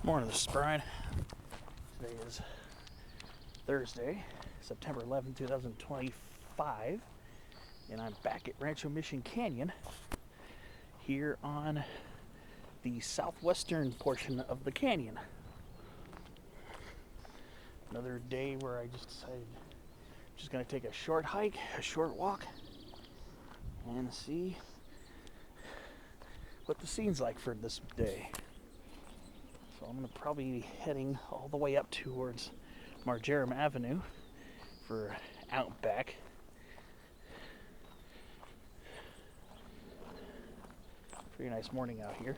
Morning, this is Brian. Today is Thursday, September 11, 2025, and I'm back at Rancho Mission Canyon here on the southwestern portion of the canyon. Another day where I just decided I'm just going to take a short hike, a short walk, and see what the scene's like for this day. So I'm going to probably be heading all the way up towards Marjoram Avenue for Outback. Pretty nice morning out here.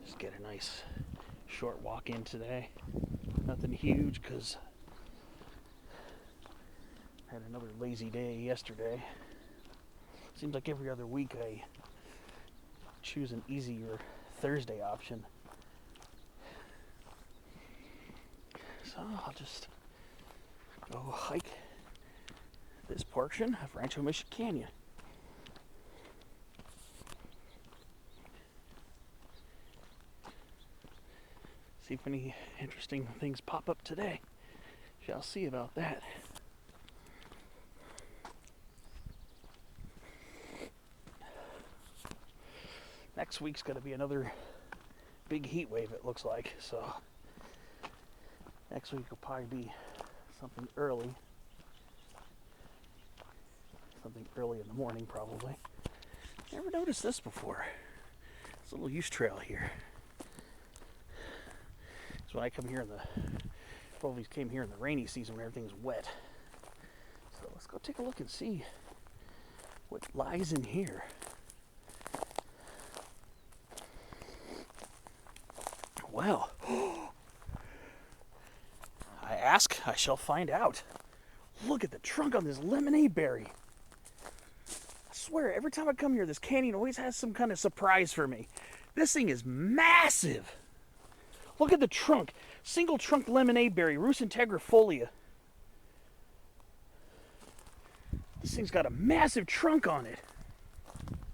Just get a nice short walk in today. Nothing huge because I had another lazy day yesterday. Seems like every other week I choose an easier Thursday option. So I'll just go hike this portion of Rancho Mission Canyon. See if any interesting things pop up today. Shall see about that. Next week's going to be another big heat wave, it looks like. So next week will probably be something early. Something early in the morning, probably. Never noticed this before. It's a little use trail here. So when I come here in the, probably came here in the rainy season when everything's wet. So let's go take a look and see what lies in here. Well, I ask, I shall find out. Look at the trunk on this lemonade berry. I swear, every time I come here, this canyon always has some kind of surprise for me. This thing is massive. Look at the trunk. Single trunk lemonade berry, Rus integrifolia. This thing's got a massive trunk on it.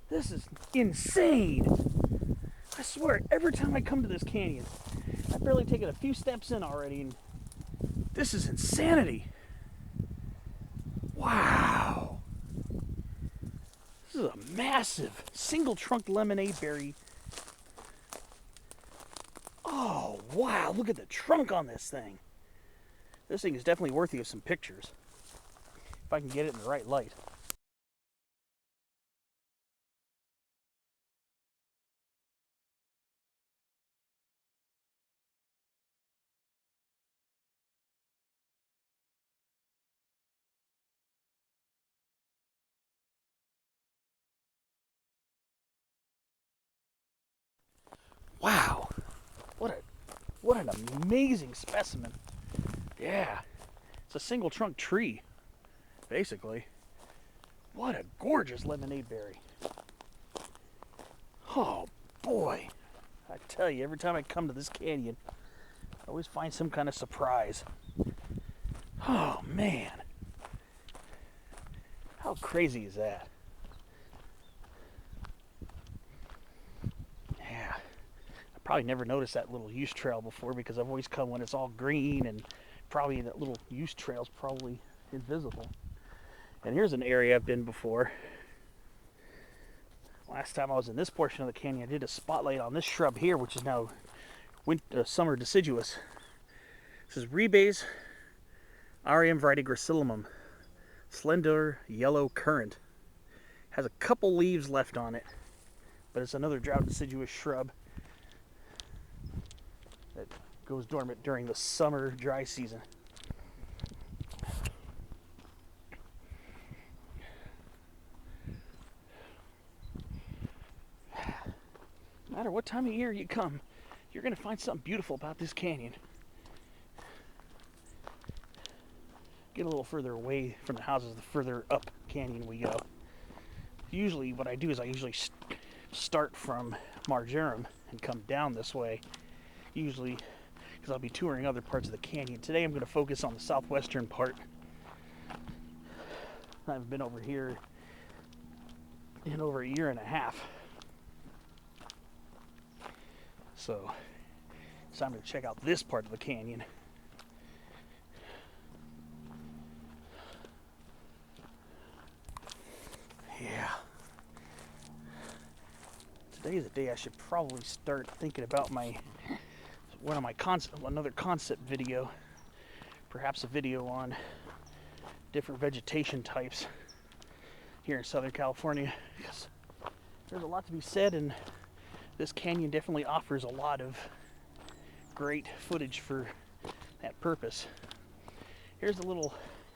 This is insane. I swear, every time I come to this canyon, I've barely taken a few steps in already, and this is insanity. Wow. This is a massive single trunk lemonade berry. Oh, wow, look at the trunk on this thing. This thing is definitely worthy of some pictures, if I can get it in the right light. Wow, what an amazing specimen. Yeah, it's a single trunk tree, basically. What a gorgeous lemonade berry. Oh boy, I tell you, every time I come to this canyon, I always find some kind of surprise. Oh man, how crazy is that? Yeah, I probably never noticed that little use trail before because I've always come when it's all green, and probably that little use trail's probably invisible. And here's an area I've been before. Last time I was in this portion of the canyon, I did a spotlight on this shrub here, which is now summer deciduous. This is Rebes Arium vitigracillum, slender yellow currant. Has a couple leaves left on it, but it's another drought deciduous shrub that goes dormant during the summer dry season. No matter what time of year you come, you're going to find something beautiful about this canyon. Get a little further away from the houses the further up canyon we go. Usually what I do is I usually start from Marjoram and come down this way usually, because I'll be touring other parts of the canyon. Today I'm going to focus on the southwestern part. I haven't been over here in over a year and a half. So it's time to check out this part of the canyon. Yeah. Today is the day I should probably start thinking about another concept video. Perhaps a video on different vegetation types here in Southern California, because there's a lot to be said, and this canyon definitely offers a lot of great footage for that purpose. Here's a little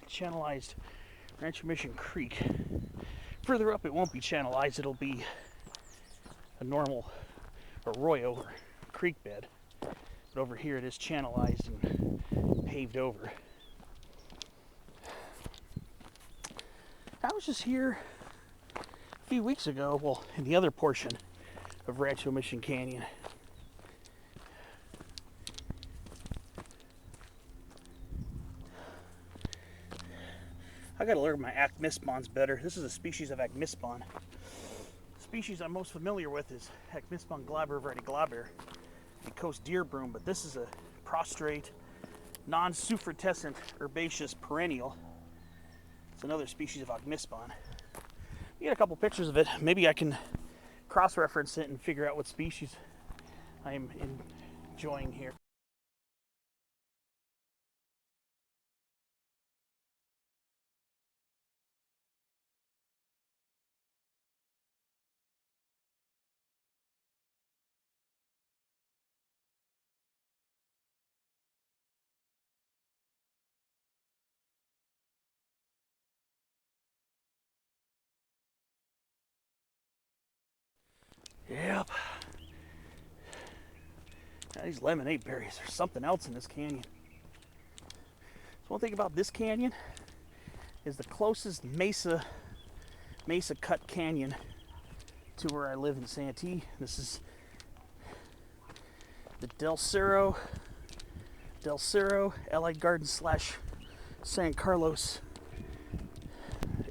channelized Rancho Mission Creek. Further up it won't be channelized, it'll be a normal arroyo or creek bed. But over here it is channelized and paved over. I was just here a few weeks ago, well, in the other portion of Rancho Mission Canyon. I gotta learn my acmispons better. This is a species of acmispon. The species I'm most familiar with is Acmispon glaber vertiglaber, the coast deer broom, but this is a prostrate, non-suffrutescent herbaceous perennial. It's another species of acmispon. You get a couple pictures of it. Maybe I can cross-reference it and figure out what species I am enjoying here. Yep. Now, these lemonade berries are something else in this canyon. So one thing about this canyon is the closest mesa cut canyon to where I live in Santee. This is the Del Cerro Allied Gardens / San Carlos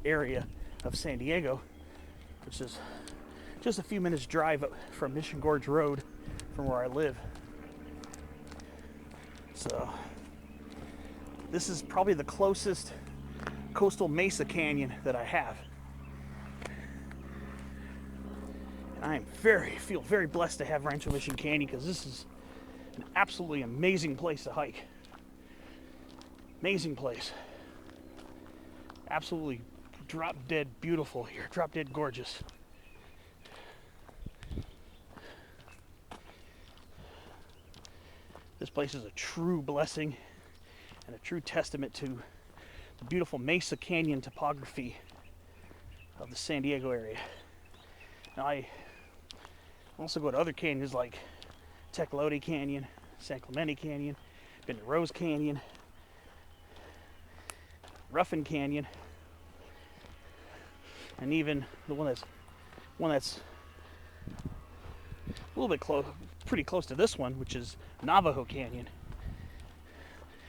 area of San Diego, which is just a few minutes drive from Mission Gorge Road from where I live. So this is probably the closest coastal mesa canyon that I have. I feel very blessed to have Rancho Mission Canyon, because this is an absolutely amazing place to hike. Amazing place. Absolutely drop dead beautiful here. Drop dead gorgeous. This place is a true blessing and a true testament to the beautiful Mesa Canyon topography of the San Diego area. Now, I also go to other canyons like Tecolote Canyon, San Clemente Canyon, been to Rose Canyon, Ruffin Canyon, and even the one that's a little bit pretty close to this one, which is Navajo Canyon.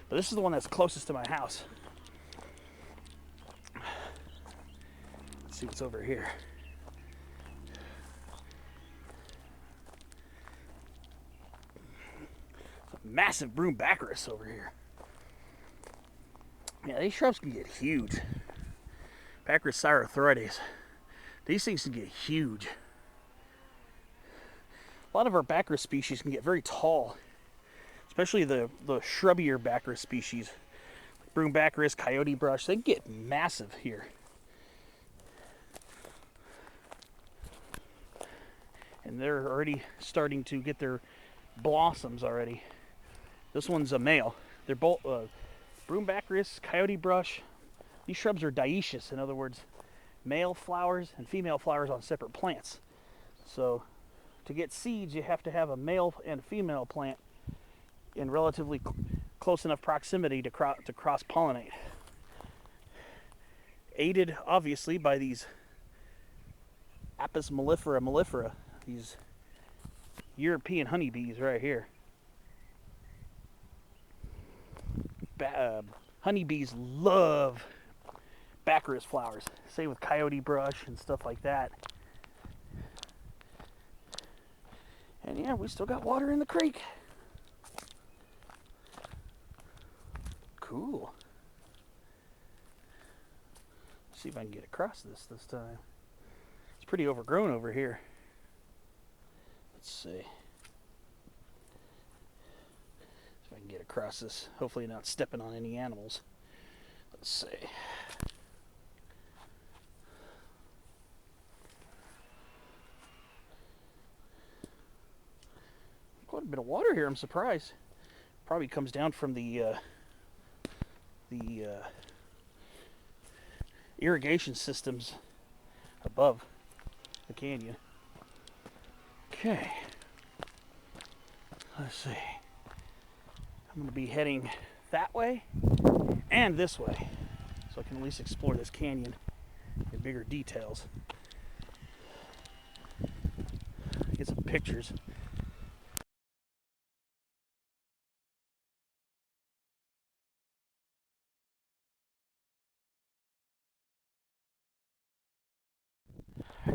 But this is the one that's closest to my house. Let's see what's over here. Massive broom baccharis over here. Yeah, these shrubs can get huge. Baccharis cyrothrioides. These things can get huge. A lot of our baccharis species can get very tall, especially the shrubbier baccharis species, like broom baccharis, coyote brush. They get massive here. And they're already starting to get their blossoms already. This one's a male. They're both broom baccharis, coyote brush. These shrubs are dioecious, in other words, male flowers and female flowers on separate plants. So to get seeds, you have to have a male and female plant in relatively close enough proximity to cross-pollinate. Aided, obviously, by these Apis mellifera, these European honeybees right here. honeybees love baccharis flowers. Same with coyote brush and stuff like that. And yeah, we still got water in the creek. Cool. See if I can get across this time. It's pretty overgrown over here. Let's see. See if I can get across this. Hopefully not stepping on any animals. Let's see. Quite a bit of water here, I'm surprised. Probably comes down from the irrigation systems above the canyon. Okay, let's see. I'm going to be heading that way and this way, so I can at least explore this canyon in bigger details. Get some pictures.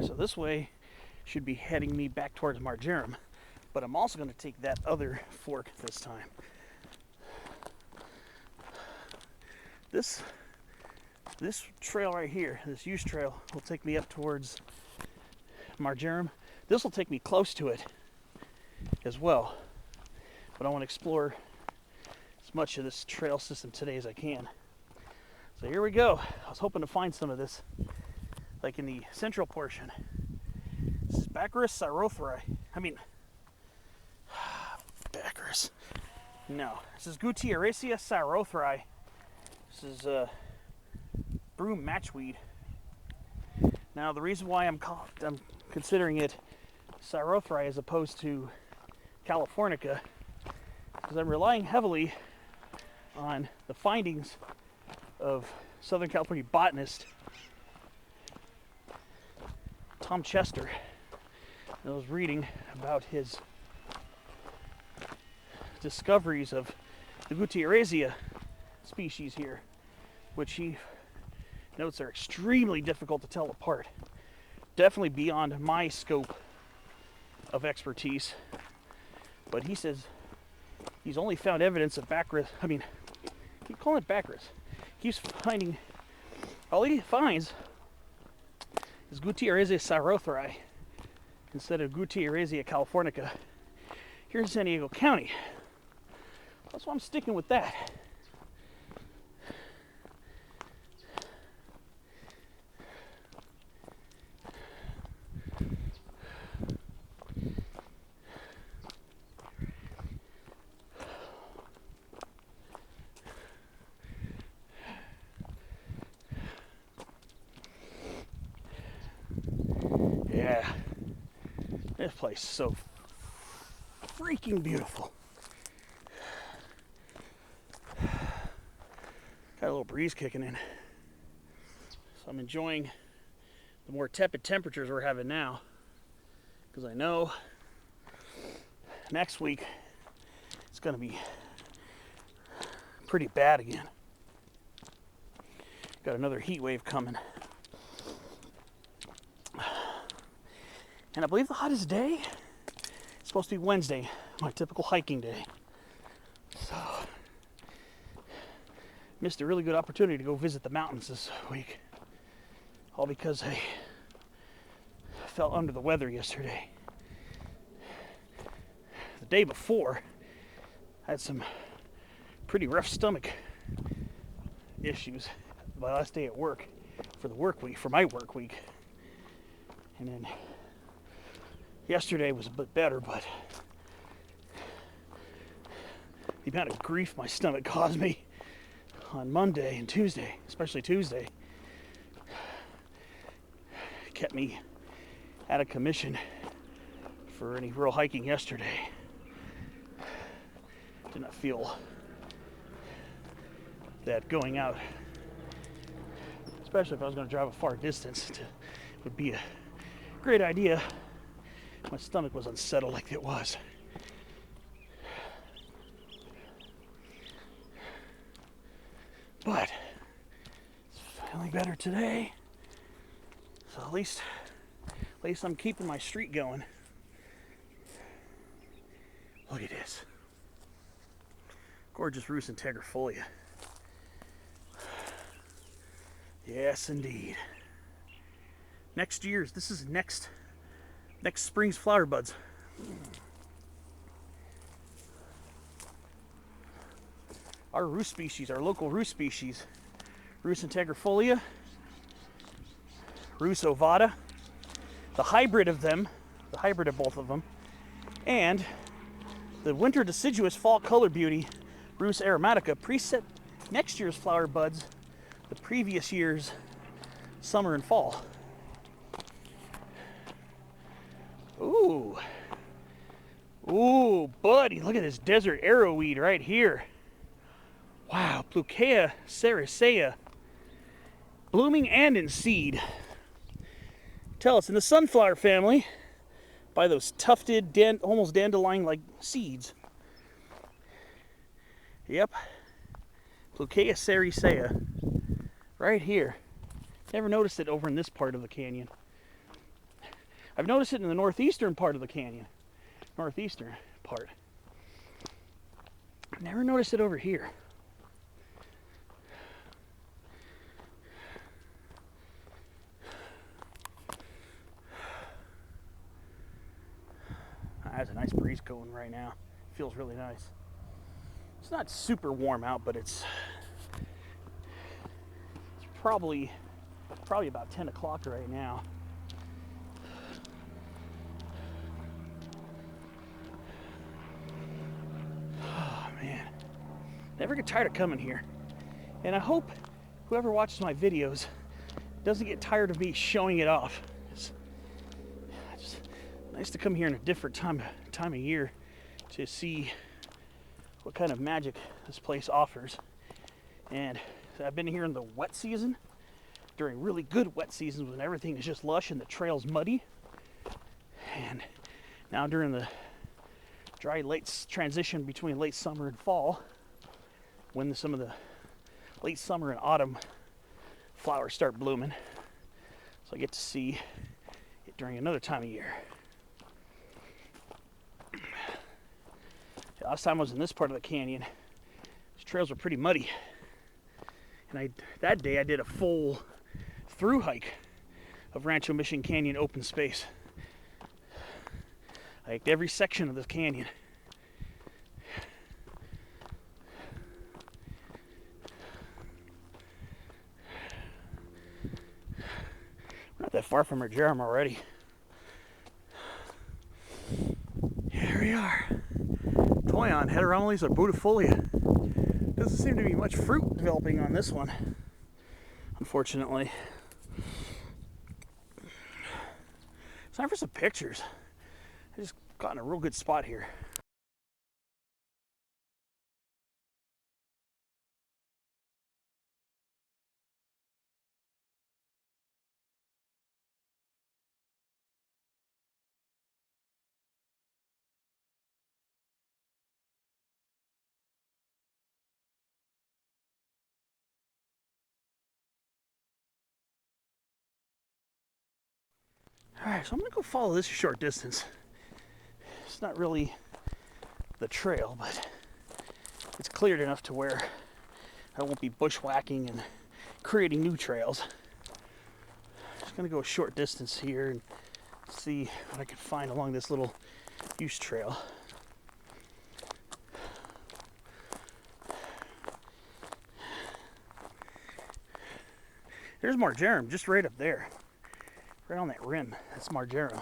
So this way should be heading me back towards Marjoram, but I'm also going to take that other fork this time. This trail right here, this use trail, will take me up towards Marjoram. This will take me close to it as well, but I want to explore as much of this trail system today as I can. So here we go. I was hoping to find some of this, like in the central portion. This is Baccharis syrothri. Baccharis. No, this is Gutierrezia syrothri. This is broom matchweed. Now, the reason why I'm considering it syrothri as opposed to californica is I'm relying heavily on the findings of Southern California botanist Tom Chester. I was reading about his discoveries of the Gutierrezia species here, which he notes are extremely difficult to tell apart. Definitely beyond my scope of expertise. But he says he's only found evidence of Baccharis. Keep calling it Baccharis. He's finding, all he finds is Gutierrezia syrothri instead of Gutierrezia californica here in San Diego County. That's why I'm sticking with that. Yeah, this place is so freaking beautiful. Got a little breeze kicking in, so I'm enjoying the more tepid temperatures we're having now, because I know next week it's going to be pretty bad again. Got another heat wave coming. And I believe the hottest day is supposed to be Wednesday, my typical hiking day. So, missed a really good opportunity to go visit the mountains this week. All because I felt under the weather yesterday. The day before, I had some pretty rough stomach issues. My last day at work for my work week. And then yesterday was a bit better, but the amount of grief my stomach caused me on Monday and Tuesday, especially Tuesday, kept me out of commission for any real hiking yesterday. Did not feel that going out, especially if I was going to drive a far distance, would be a great idea. My stomach was unsettled like it was. But it's feeling better today. So at least I'm keeping my streak going. Look at this. Gorgeous Rus integrifolia. Yes, indeed. Next year's, this is next spring's flower buds. Our Rus species, our local Rus species, Rus integrifolia, Rus ovata, the hybrid of them, the hybrid of both of them, and the winter deciduous fall color beauty, Rus aromatica, preset next year's flower buds, the previous year's summer and fall. Ooh. Ooh, buddy, look at this desert arrowweed right here. Wow, Plucea sericea. Blooming and in seed. Tell it's in the sunflower family by those tufted, almost dandelion-like seeds. Yep. Plucea sericea. Right here. Never noticed it over in this part of the canyon. I've noticed it in the northeastern part of the canyon. Northeastern part. Never noticed it over here. There's a nice breeze going right now. Feels really nice. It's not super warm out, but it's probably about 10 o'clock right now. Oh man, never get tired of coming here. And I hope whoever watches my videos doesn't get tired of me showing it off. It's just nice to come here in a different time of year to see what kind of magic this place offers. And I've been here in the wet season, during really good wet seasons when everything is just lush and the trail's muddy. And now during the dry late transition between late summer and fall, when some of the late summer and autumn flowers start blooming. So I get to see it during another time of year. Last time I was in this part of the canyon, these trails were pretty muddy. And that day I did a full through hike of Rancho Mission Canyon open space. I hiked every section of this canyon. We're not that far from our germ already. Here we are. Toyon, heteromeles, or Budifolia. Doesn't seem to be much fruit developing on this one, unfortunately. It's time for some pictures. I just got in a real good spot here. Alright, so I'm going to go follow this a short distance. It's not really the trail, but it's cleared enough to where I won't be bushwhacking and creating new trails. Just going to go a short distance here and see what I can find along this little use trail. There's marjoram just right up there. Right on that rim, that's marjoram.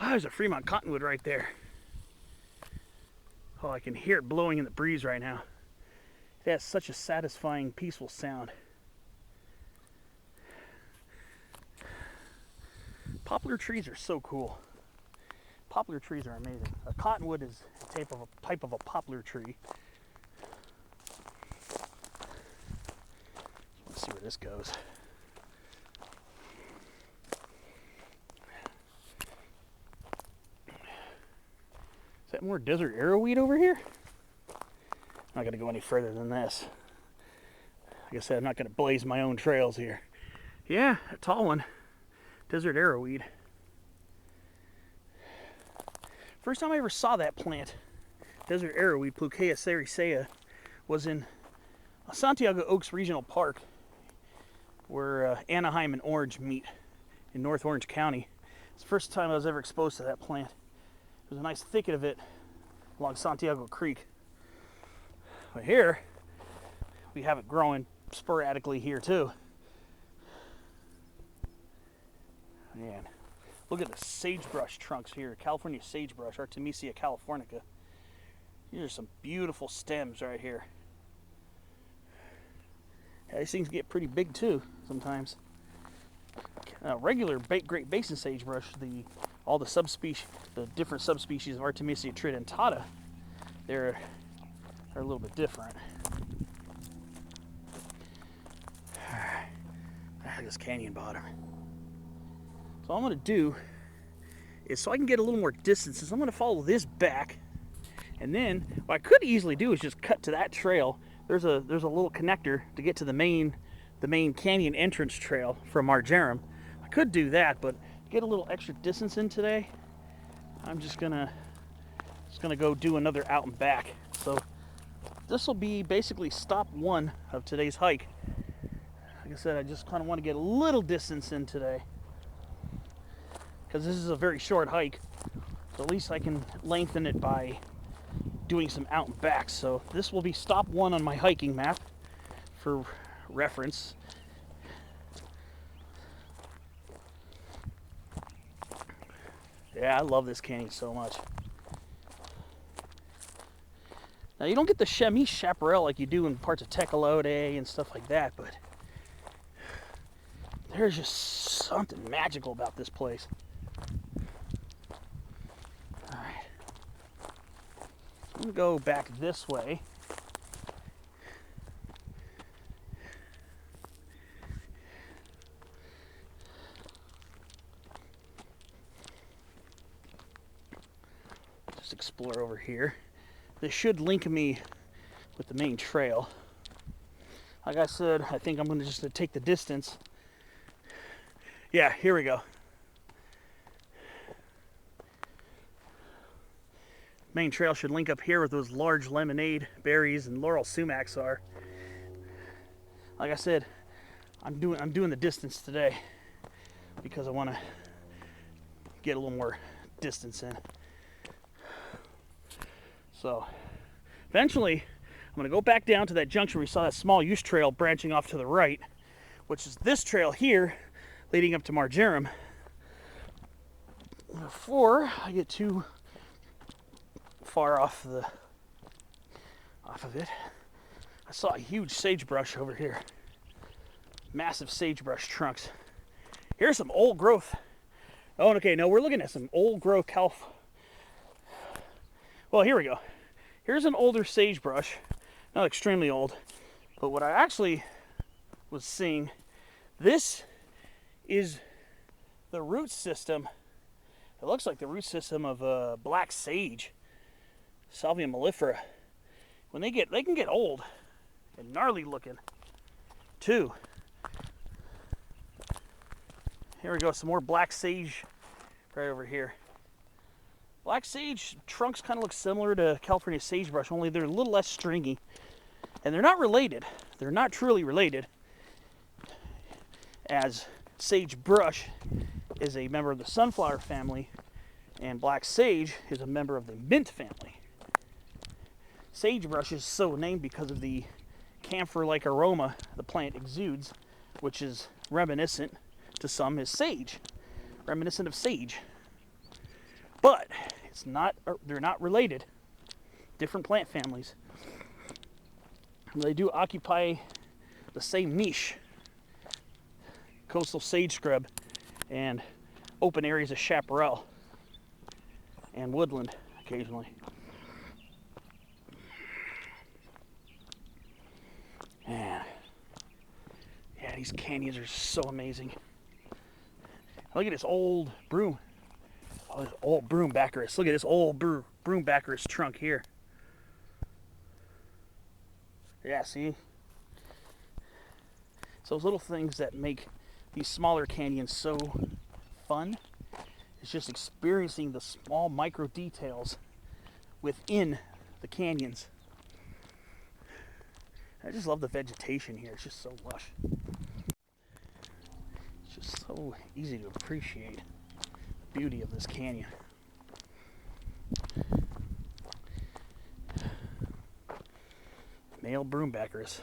Oh, there's a Fremont cottonwood right there. Oh, I can hear it blowing in the breeze right now. It has such a satisfying, peaceful sound. Poplar trees are so cool. Poplar trees are amazing. A cottonwood is a type of a poplar tree. Let's see where this goes. Is that more desert arrowweed over here? I'm not going to go any further than this. Like I said, I'm not going to blaze my own trails here. Yeah, a tall one. Desert arrowweed. First time I ever saw that plant, desert arrowweed, Plucea sericea, was in Santiago Oaks Regional Park, where Anaheim and Orange meet in North Orange County. It's the first time I was ever exposed to that plant. There's a nice thicket of it along Santiago Creek. But here, we have it growing sporadically here too. Man, look at the sagebrush trunks here. California sagebrush, Artemisia californica. These are some beautiful stems right here. Yeah, these things get pretty big too sometimes. Regular Great Basin sagebrush, all the subspecies, the different subspecies of Artemisia tridentata, they're a little bit different. This canyon bottom. So all I'm going to do is, so I can get a little more distance, is I'm going to follow this back, and then what I could easily do is just cut to that trail. There's a little connector to get to the main canyon entrance trail from Marjoram. I could do that, but to get a little extra distance in today, I'm just gonna go do another out and back. So this will be basically stop one of today's hike. Like I said, I just kind of want to get a little distance in today, because this is a very short hike, so at least I can lengthen it by doing some out and backs. So this will be stop one on my hiking map for reference. Yeah, I love this canyon so much. Now you don't get the chamois chaparral like you do in parts of Tecolote and stuff like that, but there's just something magical about this place. Alright. I'm going to go back this way. Just explore over here. This should link me with the main trail. Like I said, I think I'm going to just take the distance. Yeah, here we go. Main trail should link up here with those large lemonade berries and laurel sumacs are. Like I said, I'm doing the distance today because I want to get a little more distance in. So eventually I'm going to go back down to that junction where we saw that small use trail branching off to the right, which is this trail here leading up to Marjoram. Before I get too far off of it, I saw a huge sagebrush over here. Massive sagebrush trunks. Here's some old growth. Oh, okay, no, we're looking at some old growth Well, here we go. Here's an older sagebrush. Not extremely old, but what I actually was seeing, this is the root system. It looks like the root system of black sage, Salvia mellifera. When they can get old and gnarly looking too. Here we go, some more black sage right over here. Black sage trunks kind of look similar to California sagebrush, only they're a little less stringy. And they're not related. They're not truly related, as sagebrush is a member of the sunflower family and black sage is a member of the mint family. Sagebrush is so named because of the camphor-like aroma the plant exudes, which is reminiscent to some is sage, reminiscent of sage. But it's not, they're not related. Different plant families. They do occupy the same niche. Coastal sage scrub and open areas of chaparral and woodland occasionally. Man, yeah, these canyons are so amazing. Look at this old broom. Oh, this old broom baccharis. Look at this old broom. broombacker's trunk here. Yeah, see? It's those little things that make these smaller canyons so fun. It's just experiencing the small micro details within the canyons. I just love the vegetation here. It's just so lush. It's just so easy to appreciate the beauty of this canyon. Male broombackers.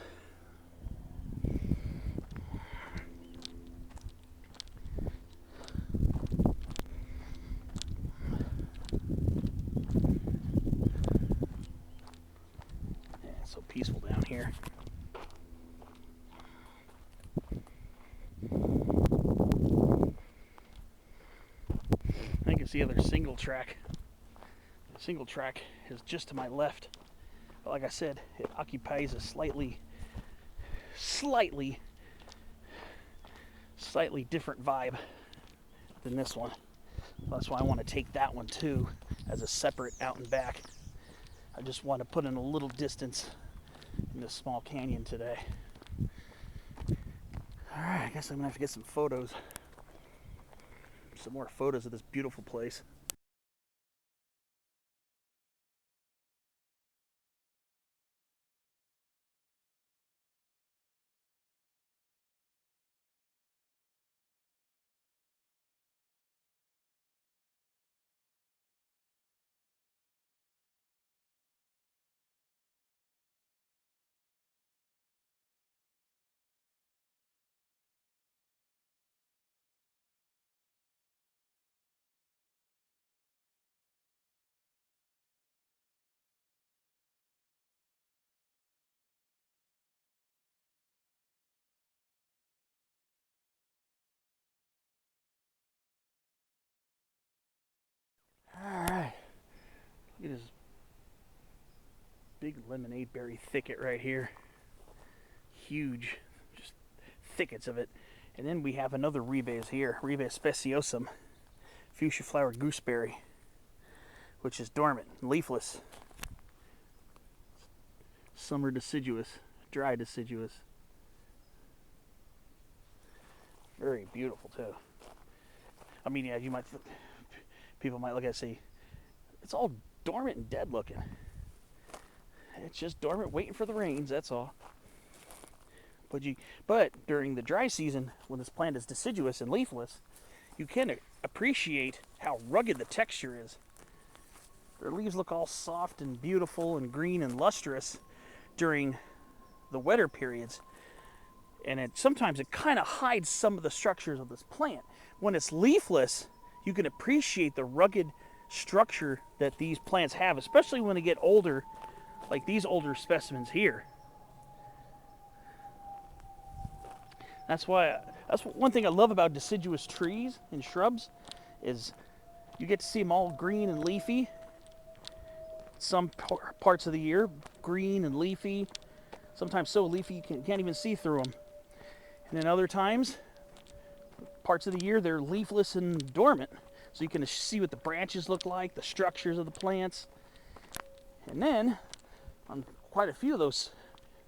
Yeah, it's so peaceful down here. I can see other single track. The single track is just to my left. But like I said, it occupies a slightly different vibe than this one. That's why I want to take that one too as a separate out and back. I just want to put in a little distance in this small canyon today. Alright, I guess I'm going to have to get some photos. Some more photos of this beautiful place. Alright. Look at this big lemonade berry thicket right here. Huge, just thickets of it. And then we have another rebase here, Rebase speciosum, fuchsia flower gooseberry, which is dormant, leafless, summer deciduous, dry deciduous. Very beautiful too. I mean, yeah, you might, people might look at it and say, it's all dormant and dead looking. It's just dormant, waiting for the rains, that's all. But during the dry season, when this plant is deciduous and leafless, you can appreciate how rugged the texture is. Their leaves look all soft and beautiful and green and lustrous during the wetter periods. And sometimes it kind of hides some of the structures of this plant. When it's leafless, you can appreciate the rugged structure that these plants have, especially when they get older, like these older specimens here. That's one thing I love about deciduous trees and shrubs, is you get to see them all green and leafy. Some parts of the year, green and leafy. Sometimes so leafy you can't even see through them. And then other times, parts of the year, they're leafless and dormant. So you can see what the branches look like, the structures of the plants. And then, on quite a few of those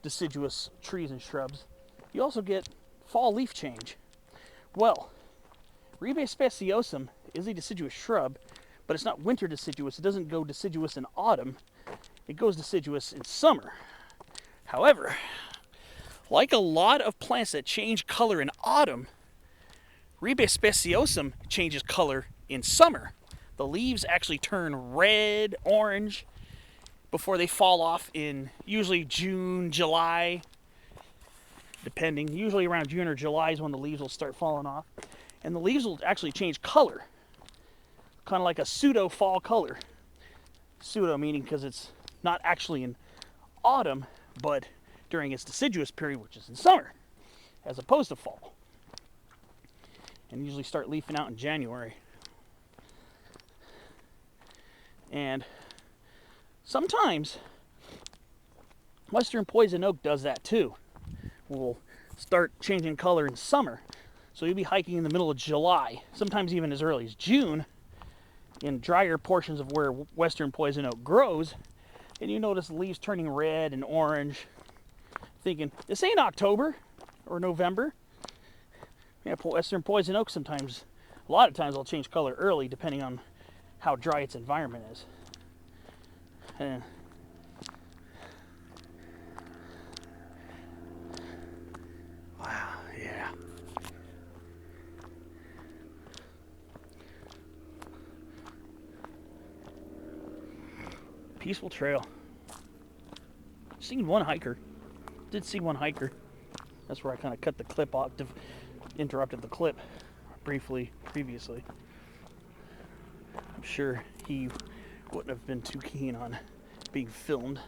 deciduous trees and shrubs, you also get fall leaf change. Well, Rebase speciosum is a deciduous shrub, but it's not winter deciduous. It doesn't go deciduous in autumn. It goes deciduous in summer. However, like a lot of plants that change color in autumn, Rebase speciosum changes color in summer. The leaves actually turn red, orange, before they fall off in usually June, July, depending. Usually around June or July is when the leaves will start falling off. And the leaves will actually change color, kind of like a pseudo fall color. Pseudo meaning because it's not actually in autumn, but during its deciduous period, which is in summer, as opposed to fall. And usually start leafing out in January. And sometimes western poison oak does that too. Will start changing color in summer. So you'll be hiking in the middle of July, sometimes even as early as June, in drier portions of where western poison oak grows, and you notice the leaves turning red and orange, thinking, this ain't October or November. Yeah, western poison oak sometimes, a lot of times, will change color early depending on how dry its environment is. And wow, yeah. Peaceful trail. Seen one hiker. Did see one hiker. That's where I kind of cut the clip off, interrupted the clip briefly previously. I'm sure he wouldn't have been too keen on being filmed.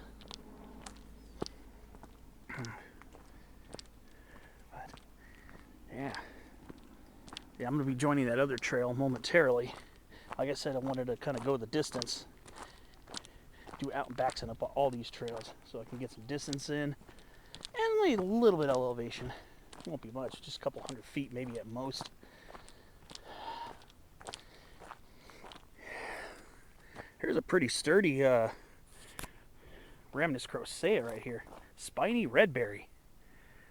But yeah, I'm going to be joining that other trail momentarily. Like I said, I wanted to kind of go the distance, do out and backs and up all these trails so I can get some distance in and a little bit of elevation. It won't be much, just a couple 100 feet maybe at most. Here's a pretty sturdy Rhamnus crocea right here. Spiny redberry.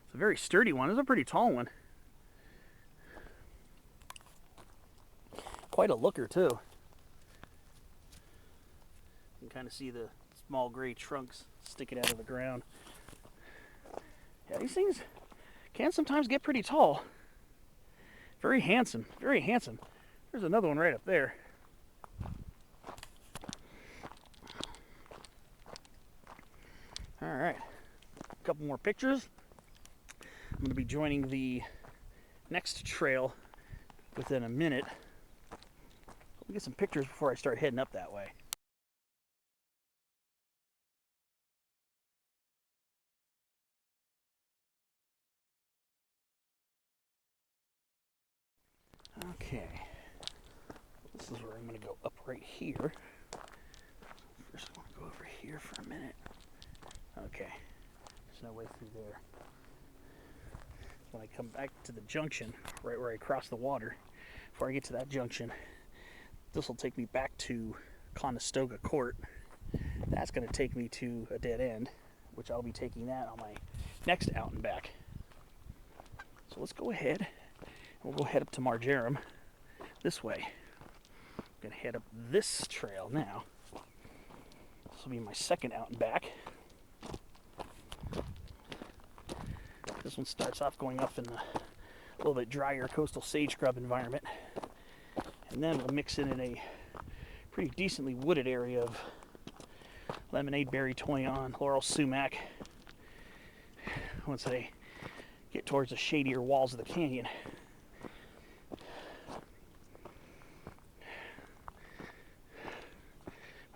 It's a very sturdy one. It's a pretty tall one. Quite a looker too. You can kind of see the small gray trunks sticking out of the ground. Yeah, these things can sometimes get pretty tall. Very handsome, very handsome. There's another one right up there. All right, a couple more pictures. I'm going to be joining the next trail within a minute. Let me get some pictures before I start heading up that way. Okay, this is where I'm going to go up right here. First, I want to go over here for a minute. Okay, there's no way through there. When I come back to the junction, right where I cross the water, before I get to that junction, this will take me back to Conestoga Court. That's going to take me to a dead end, which I'll be taking that on my next out and back. So let's go ahead. We'll go head up to Marjoram this way. I'm going to head up this trail now. This will be my second out and back. This one starts off going up in a little bit drier coastal sage scrub environment. And then we'll mix in a pretty decently wooded area of lemonade, berry, toyon, laurel, sumac. Once I get towards the shadier walls of the canyon.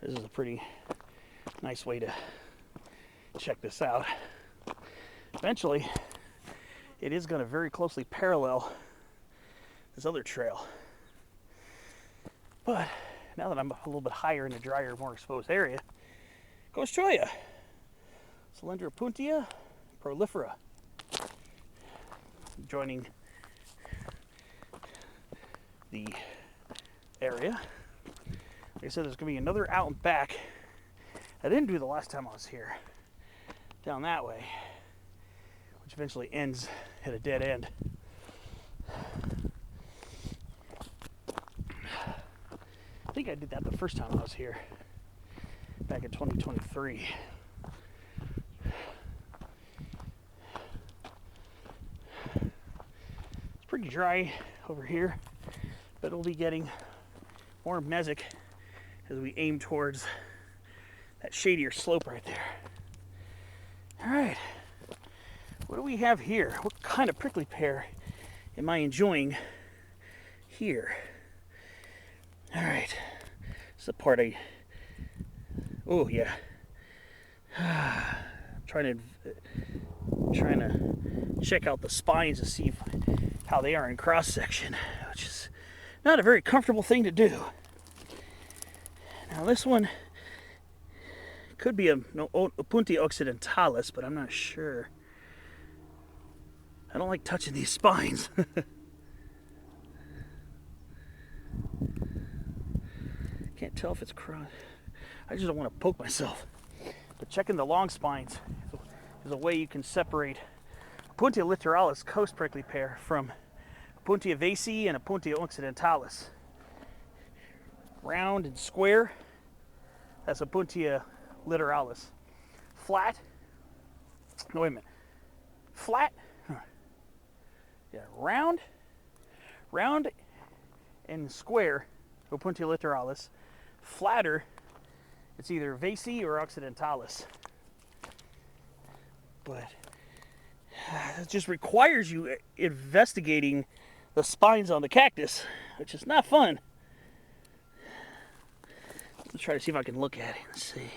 This is a pretty nice way to check this out. Eventually, it is going to very closely parallel this other trail. But now that I'm a little bit higher in a drier, more exposed area, go show ya. Cylindropuntia prolifera. Joining the area. Like I said, there's going to be another out and back. I didn't do the last time I was here. Down that way. Which eventually ends at a dead end. I think I did that the first time I was here. Back in 2023. It's pretty dry over here. But it'll be getting more mesic as we aim towards that shadier slope right there. Alright, what do we have here? What kind of prickly pear am I enjoying here? Alright, this is the part oh yeah. trying to check out the spines to see how they are in cross section, which is not a very comfortable thing to do. Now this one could be a Opuntia occidentalis, but I'm not sure. I don't like touching these spines. Can't tell if it's crossed. I just don't want to poke myself. But checking the long spines is a way you can separate Opuntia littoralis coast prickly pear from Opuntia vasei and Opuntia occidentalis. Round and square, that's Opuntia littoralis. Flat, no, wait a minute. Flat, yeah, round and square, Opuntia littoralis. Flatter, it's either vasei or occidentalis. But it just requires you investigating the spines on the cactus, which is not fun. Let's try to see if I can look at it and see.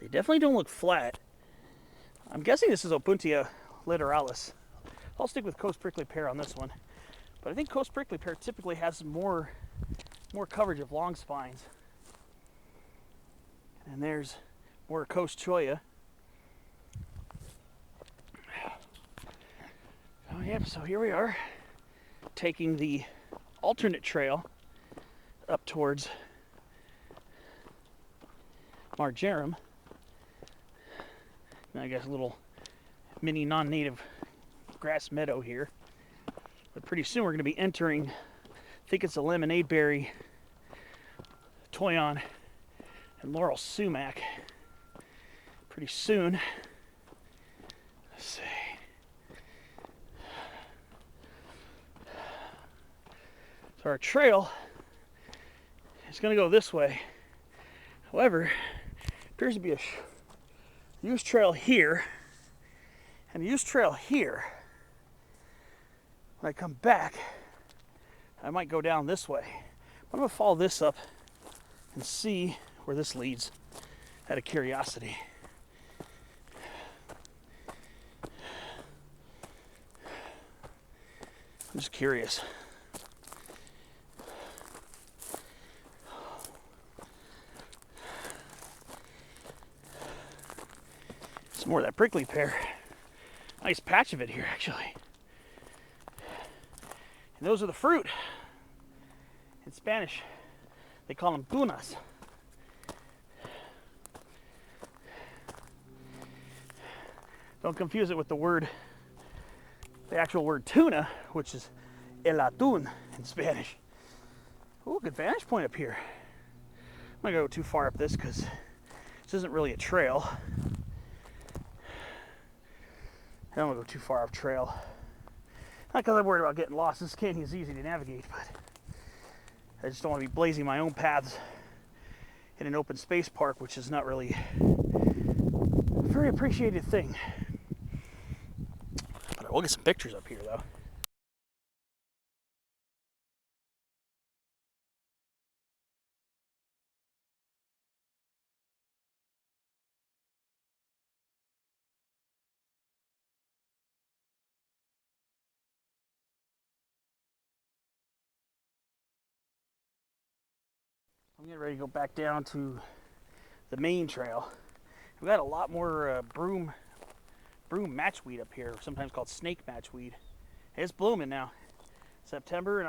They definitely don't look flat. I'm guessing this is Opuntia littoralis. I'll stick with coast prickly pear on this one. But I think coast prickly pear typically has more coverage of long spines. And there's more coast cholla. Oh yep, so here we are, taking the alternate trail up towards Marjoram. And I guess a little mini non-native grass meadow here. But pretty soon we're going to be entering, I think it's a lemonade berry, toyon, and laurel sumac. Pretty soon. Let's see. So our trail is going to go this way. However, appears to be a used trail here and a used trail here. When I come back, I might go down this way. I'm going to follow this up and see where this leads out of curiosity. I'm just curious. Some more of that prickly pear. Nice patch of it here, actually. And those are the fruit. In Spanish, they call them tunas. Don't confuse it with the actual word tuna, which is el atún in Spanish. Ooh, good vantage point up here. I'm gonna go too far up this because this isn't really a trail. I don't want to go too far off trail. Not because I'm worried about getting lost. This canyon is easy to navigate, but I just don't want to be blazing my own paths in an open space park, which is not really a very appreciated thing. But I will get some pictures up here, though. I'm getting ready to go back down to the main trail. We've got a lot more broom matchweed up here, sometimes called snake matchweed. It's blooming now. September and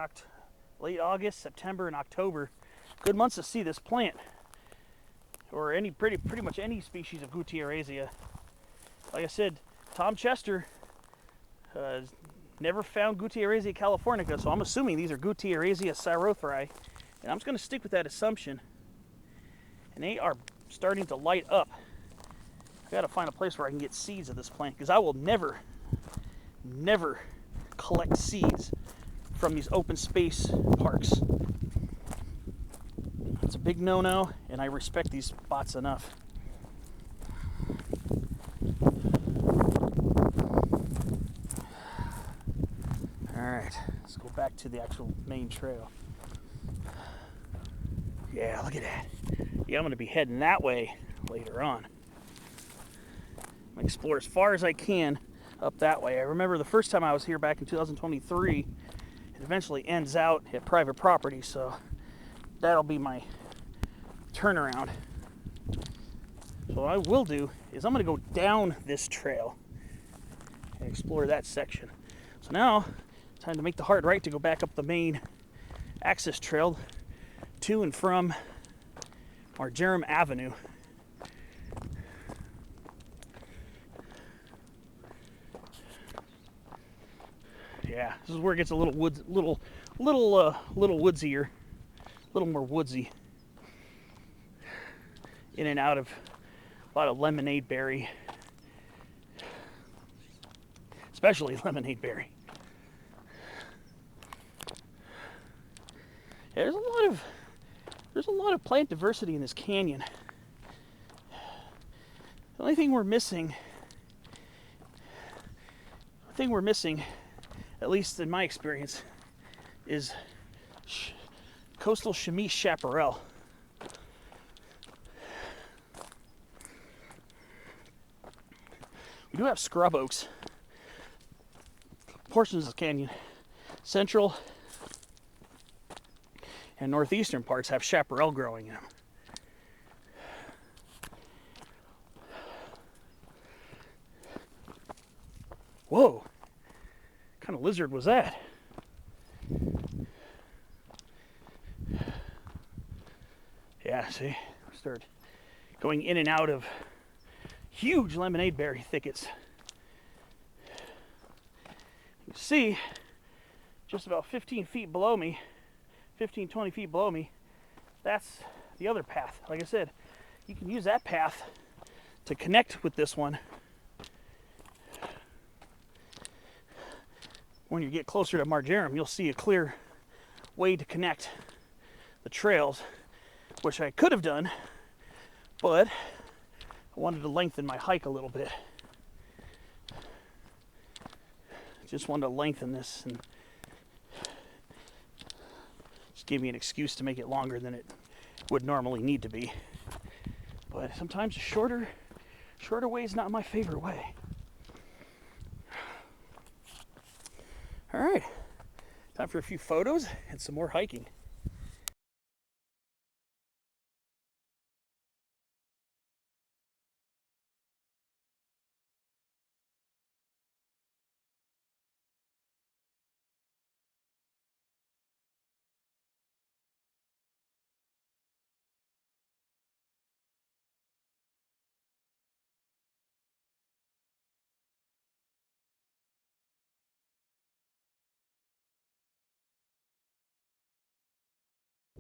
late August, September and October, good months to see this plant, or any pretty much any species of Gutierrezia. Like I said, Tom Chester never found Gutierrezia californica, so I'm assuming these are Gutierrezia cyrothri. And I'm just going to stick with that assumption. And they are starting to light up. I got to find a place where I can get seeds of this plant, because I will never collect seeds from these open space parks. It's a big no-no, and I respect these spots enough. All right, let's go back to the actual main trail. Yeah, look at that. Yeah, I'm going to be heading that way later on. I'm going to explore as far as I can up that way. I remember the first time I was here back in 2023, it eventually ends out at private property, so that'll be my turnaround. So what I will do is I'm going to go down this trail and explore that section. So now, Time to make the hard right to go back up the main access trail to and from Marjoram Avenue. Yeah, this is where it gets a little woodsier, a little more woodsy. In and out of a lot of lemonade berry, especially lemonade berry. Yeah, there's a lot of plant diversity in this canyon. The only thing we're missing, at least in my experience, is coastal chamois chaparral. We do have scrub oaks. Portions of the canyon, central and northeastern parts, have chaparral growing in them. Whoa, what kind of lizard was that? Yeah, see, start going in and out of huge lemonade berry thickets. You see, just about 15 feet below me, 15, 20 feet below me, that's the other path. Like I said, you can use that path to connect with this one. When you get closer to Marjoram, you'll see a clear way to connect the trails, which I could have done, but I wanted to lengthen my hike a little bit. Just wanted to lengthen this, and just gave me an excuse to make it longer than it would normally need to be. But sometimes a shorter way is not my favorite way. All right, time for a few photos and some more hiking.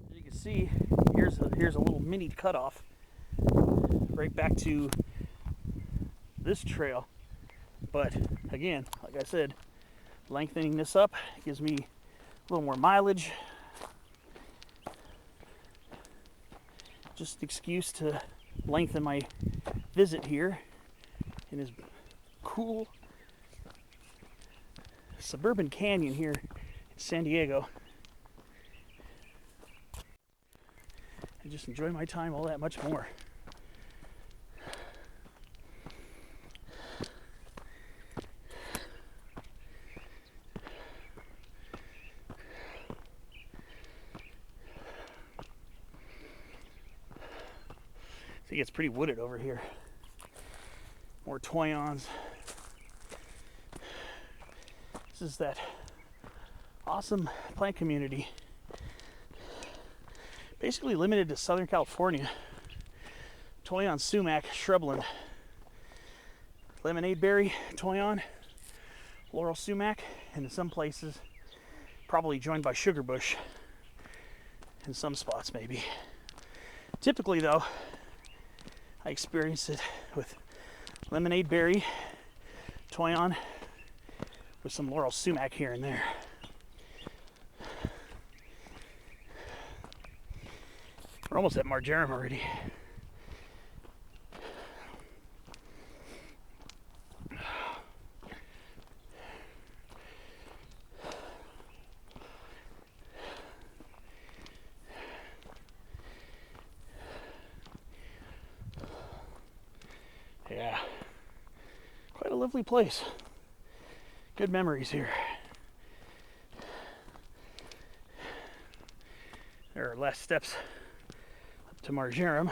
As you can see, here's a little mini cutoff right back to this trail. But again, like I said, lengthening this up gives me a little more mileage. Just an excuse to lengthen my visit here in this cool suburban canyon here in San Diego. And just enjoy my time all that much more. See, it's pretty wooded over here. More toyons. This is that awesome plant community, basically limited to Southern California. Toyon sumac shrubland, lemonade berry toyon, laurel sumac, and in some places probably joined by sugar bush in some spots maybe. Typically though, I experience it with lemonade berry toyon with some laurel sumac here and there. We're almost at Marjoram already. Yeah, quite a lovely place. Good memories here. There are less steps up to Marjoram.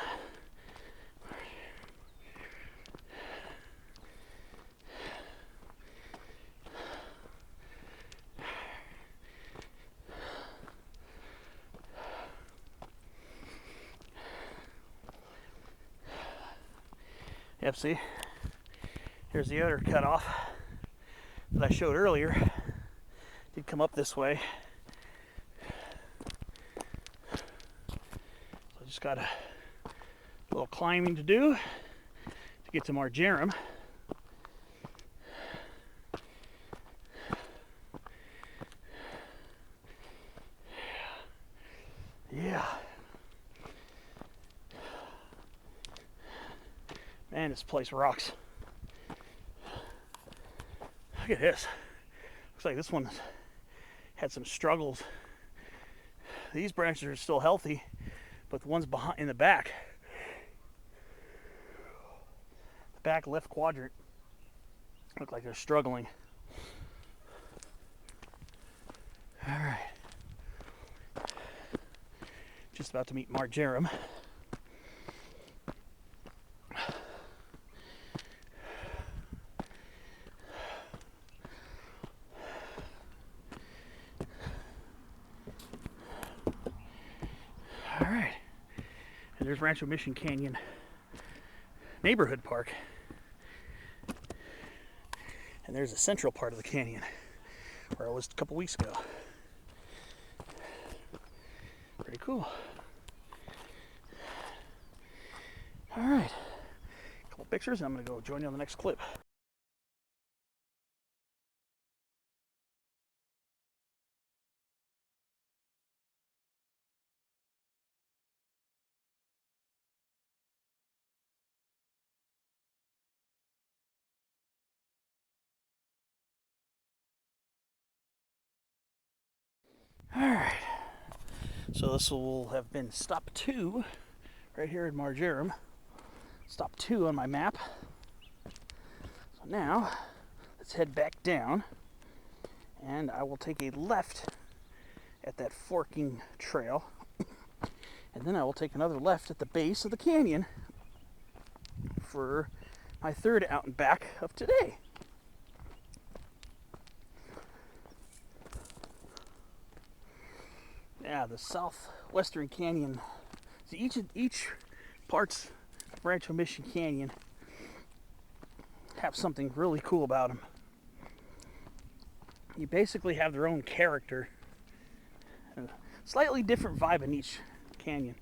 Yep, see? Here's the other cutoff that I showed earlier. Did come up this way. So I just got a little climbing to do to get to Marjoram. Yeah. Man, this place rocks. Look at this. Looks like this one had some struggles. These branches are still healthy, but the ones behind in the back left quadrant, look like they're struggling. All right. Just about to meet Marjoram. All right. And there's Rancho Mission Canyon Neighborhood Park. And there's the central part of the canyon where I was a couple weeks ago. Pretty cool. All right, a couple pictures, and I'm going to go join you on the next clip. All right, so this will have been stop 2 right here in Marjoram. Stop 2 on my map. So now let's head back down, and I will take a left at that forking trail, and then I will take another left at the base of the canyon for my third out and back of today. Yeah, the southwestern canyon. So each parts of Rancho Mission Canyon have something really cool about them. You basically have their own character, a slightly different vibe in each canyon.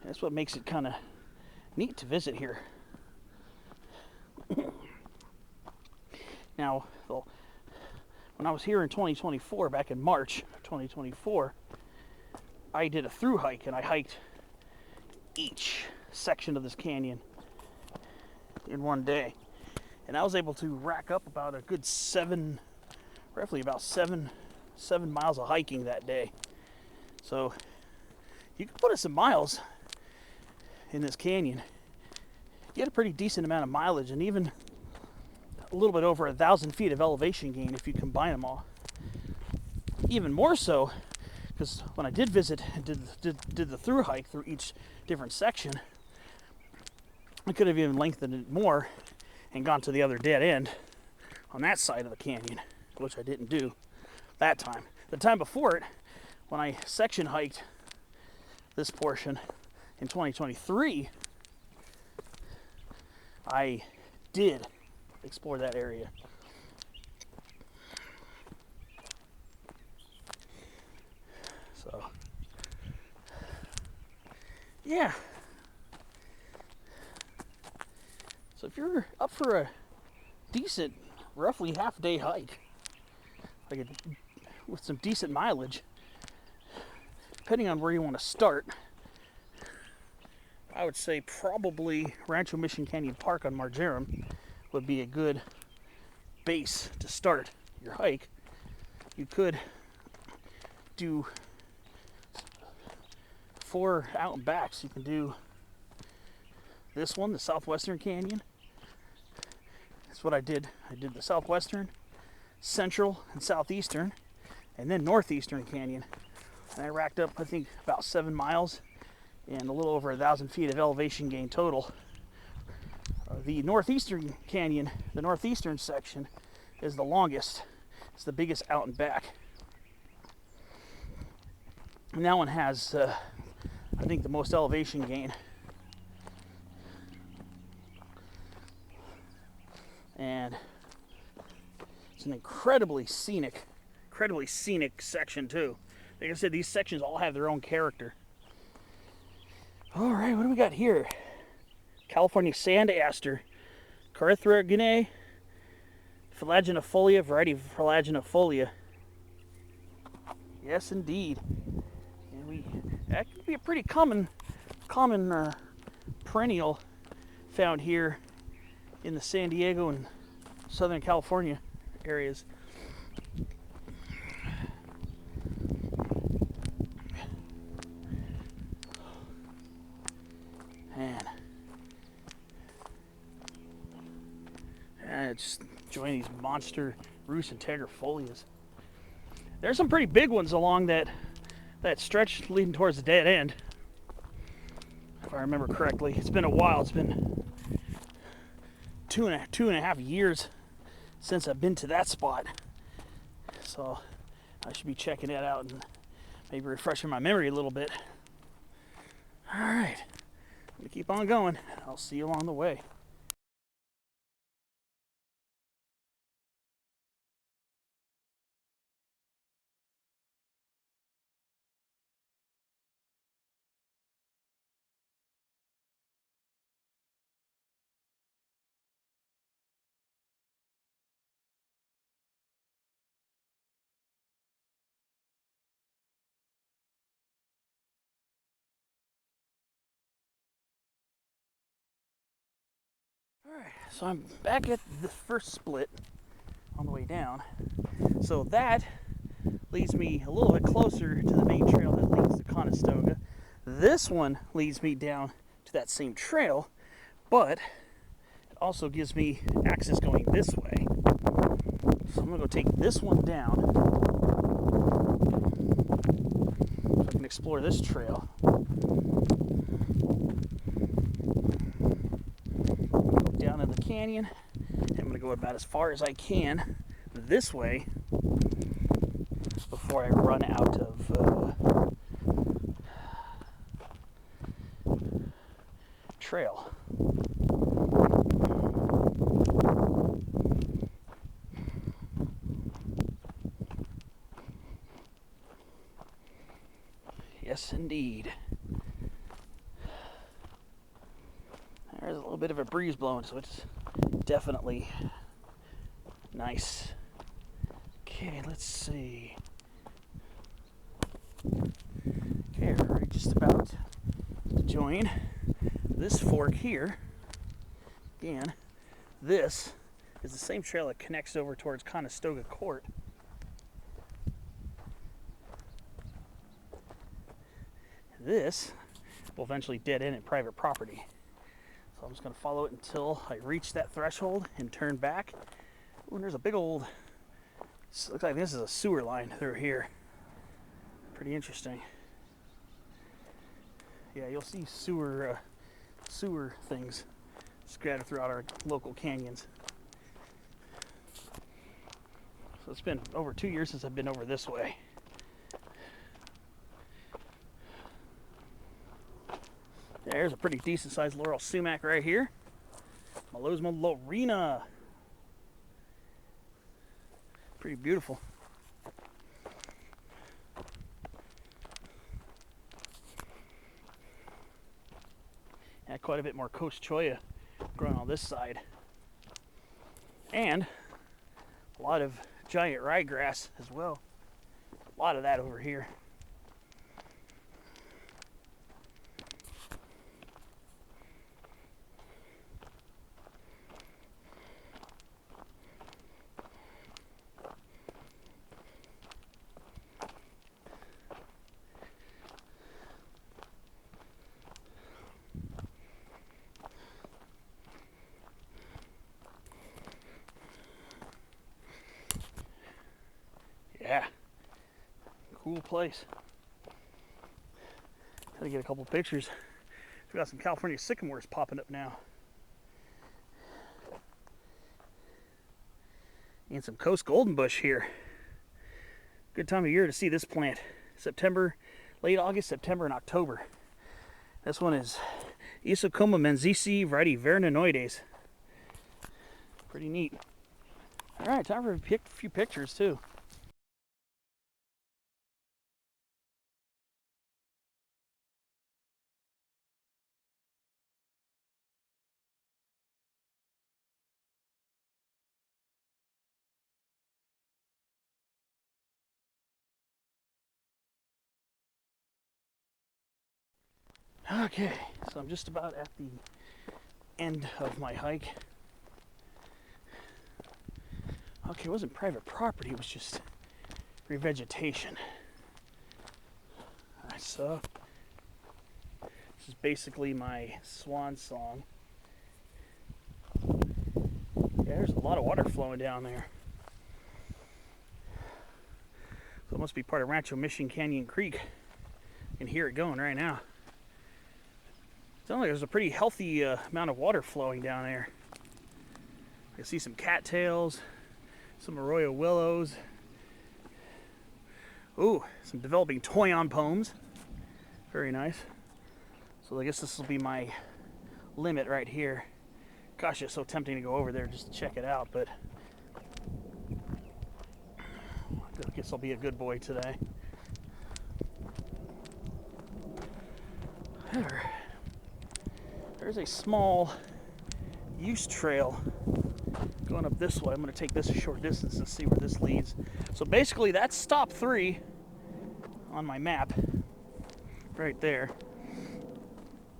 That's what makes it kind of neat to visit here. Now, when I was here in 2024, back in March of 2024, I did a through hike, and I hiked each section of this canyon in one day. And I was able to rack up about a good roughly about seven miles of hiking that day. So you can put in some miles in this canyon. You get a pretty decent amount of mileage, and even a little bit over 1,000 feet of elevation gain if you combine them all. Even more so, because when I did visit and did the through hike through each different section, I could have even lengthened it more and gone to the other dead end on that side of the canyon, which I didn't do that time. The time before it, when I section hiked this portion in 2023, I did explore that area. So, yeah. So if you're up for a decent, roughly half-day hike, with some decent mileage, depending on where you want to start, I would say probably Rancho Mission Canyon Park on Marjoram would be a good base to start your hike. You could do 4 out and backs. You can do this one, the Southwestern Canyon. That's what I did. I did the Southwestern, Central, and Southeastern, and then Northeastern Canyon. And I racked up, I think, about 7 miles and a little over 1,000 feet of elevation gain total. The Northeastern Canyon, the northeastern section, is the longest. It's the biggest out and back. And that one has, I think, the most elevation gain. And it's an incredibly scenic section too. Like I said, these sections all have their own character. All right, what do we got here? California sand aster, Carithrogynae, Phylogenifolia, variety of Phylogenifolia. Yes, indeed. And that could be a pretty common perennial found here in the San Diego and Southern California areas. And just enjoying these monster Rus integrifolias. There's some pretty big ones along that stretch leading towards the dead end, if I remember correctly. It's been a while. It's been two and a half years since I've been to that spot, so I should be checking that out and maybe refreshing my memory a little bit. All right, I'm gonna keep on going. I'll see you along the way. Alright, so I'm back at the first split on the way down. So that leads me a little bit closer to the main trail that leads to Conestoga. This one leads me down to that same trail, but it also gives me access going this way. So I'm going to go take this one down so I can explore this trail. Down in the canyon. I'm going to go about as far as I can this way before I run out of trail. Yes, indeed. There's a little bit of a breeze blowing, so it's definitely nice. Okay, let's see. Okay, we're just about to join this fork here. Again, this is the same trail that connects over towards Conestoga Court. This will eventually dead end in private property. So I'm just going to follow it until I reach that threshold and turn back. Ooh, and there's a big old, looks like this is a sewer line through here. Pretty interesting. Yeah, you'll see sewer things scattered throughout our local canyons. So it's been over 2 years since I've been over this way. There's a pretty decent sized laurel sumac right here. Melosma lorina. Pretty beautiful. And quite a bit more Coast Cholla growing on this side. And a lot of giant ryegrass as well. A lot of that over here. Yeah, cool place. Gotta get a couple pictures. We got some California sycamores popping up now. And some Coast golden bush here. Good time of year to see this plant. September, late August, September, and October. This one is Isocoma menziesii variety Verninoides. Pretty neat. All right, time for a few pictures too. Okay, so I'm just about at the end of my hike. Okay, it wasn't private property, it was just revegetation. Alright, so this is basically my swan song. Yeah, there's a lot of water flowing down there. So it must be part of Rancho Mission Canyon Creek. You can hear it going right now. Sounds like there's a pretty healthy amount of water flowing down there. I see some cattails, some arroyo willows. Ooh, some developing toyon palms. Very nice. So I guess this will be my limit right here. Gosh, it's so tempting to go over there just to check it out, but I guess I'll be a good boy today. There's a small use trail going up this way. I'm going to take this a short distance and see where this leads. So basically that's stop 3 on my map right there.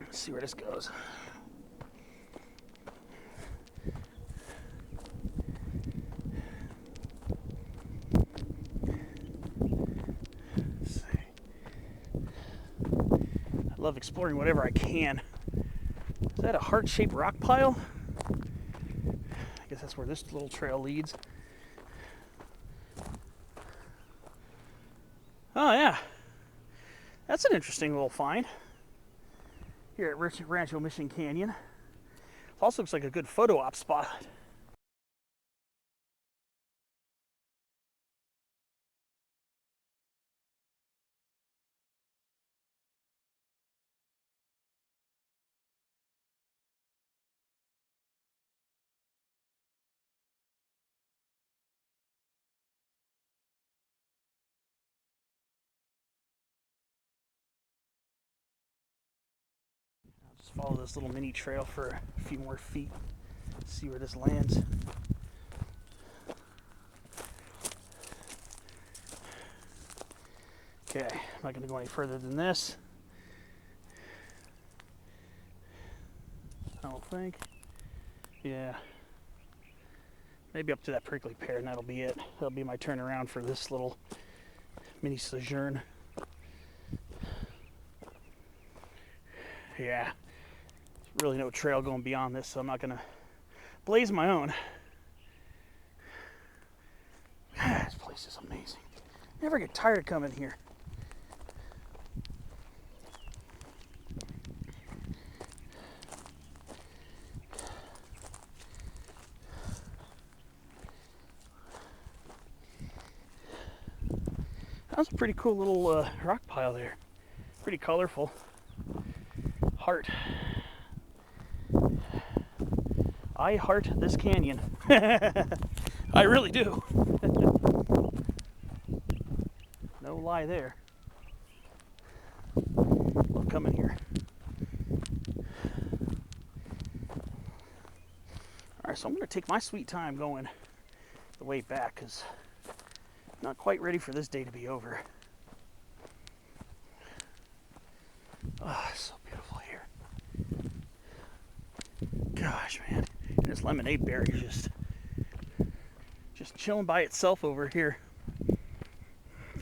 Let's see where this goes. Let's see. I love exploring whatever I can. Is that a heart-shaped rock pile? I guess that's where this little trail leads. Oh yeah, that's an interesting little find here at Rancho Mission Canyon. It also looks like a good photo op spot. I'll just follow this little mini trail for a few more feet, see where this lands. Okay, I'm not going to go any further than this. I don't think. Yeah. Maybe up to that prickly pear, and that'll be it. That'll be my turnaround for this little mini sojourn. Yeah. There's really no trail going beyond this, so I'm not going to blaze my own. This place is amazing. Never get tired of coming here. That was a pretty cool little rock pile there. Pretty colorful. Heart. I heart this canyon. I really do. No lie there. Love coming here. Alright, so I'm going to take my sweet time going the way back because I'm not quite ready for this day to be over. Oh, it's so beautiful here. Gosh, man. And this lemonade berry is just chilling by itself over here.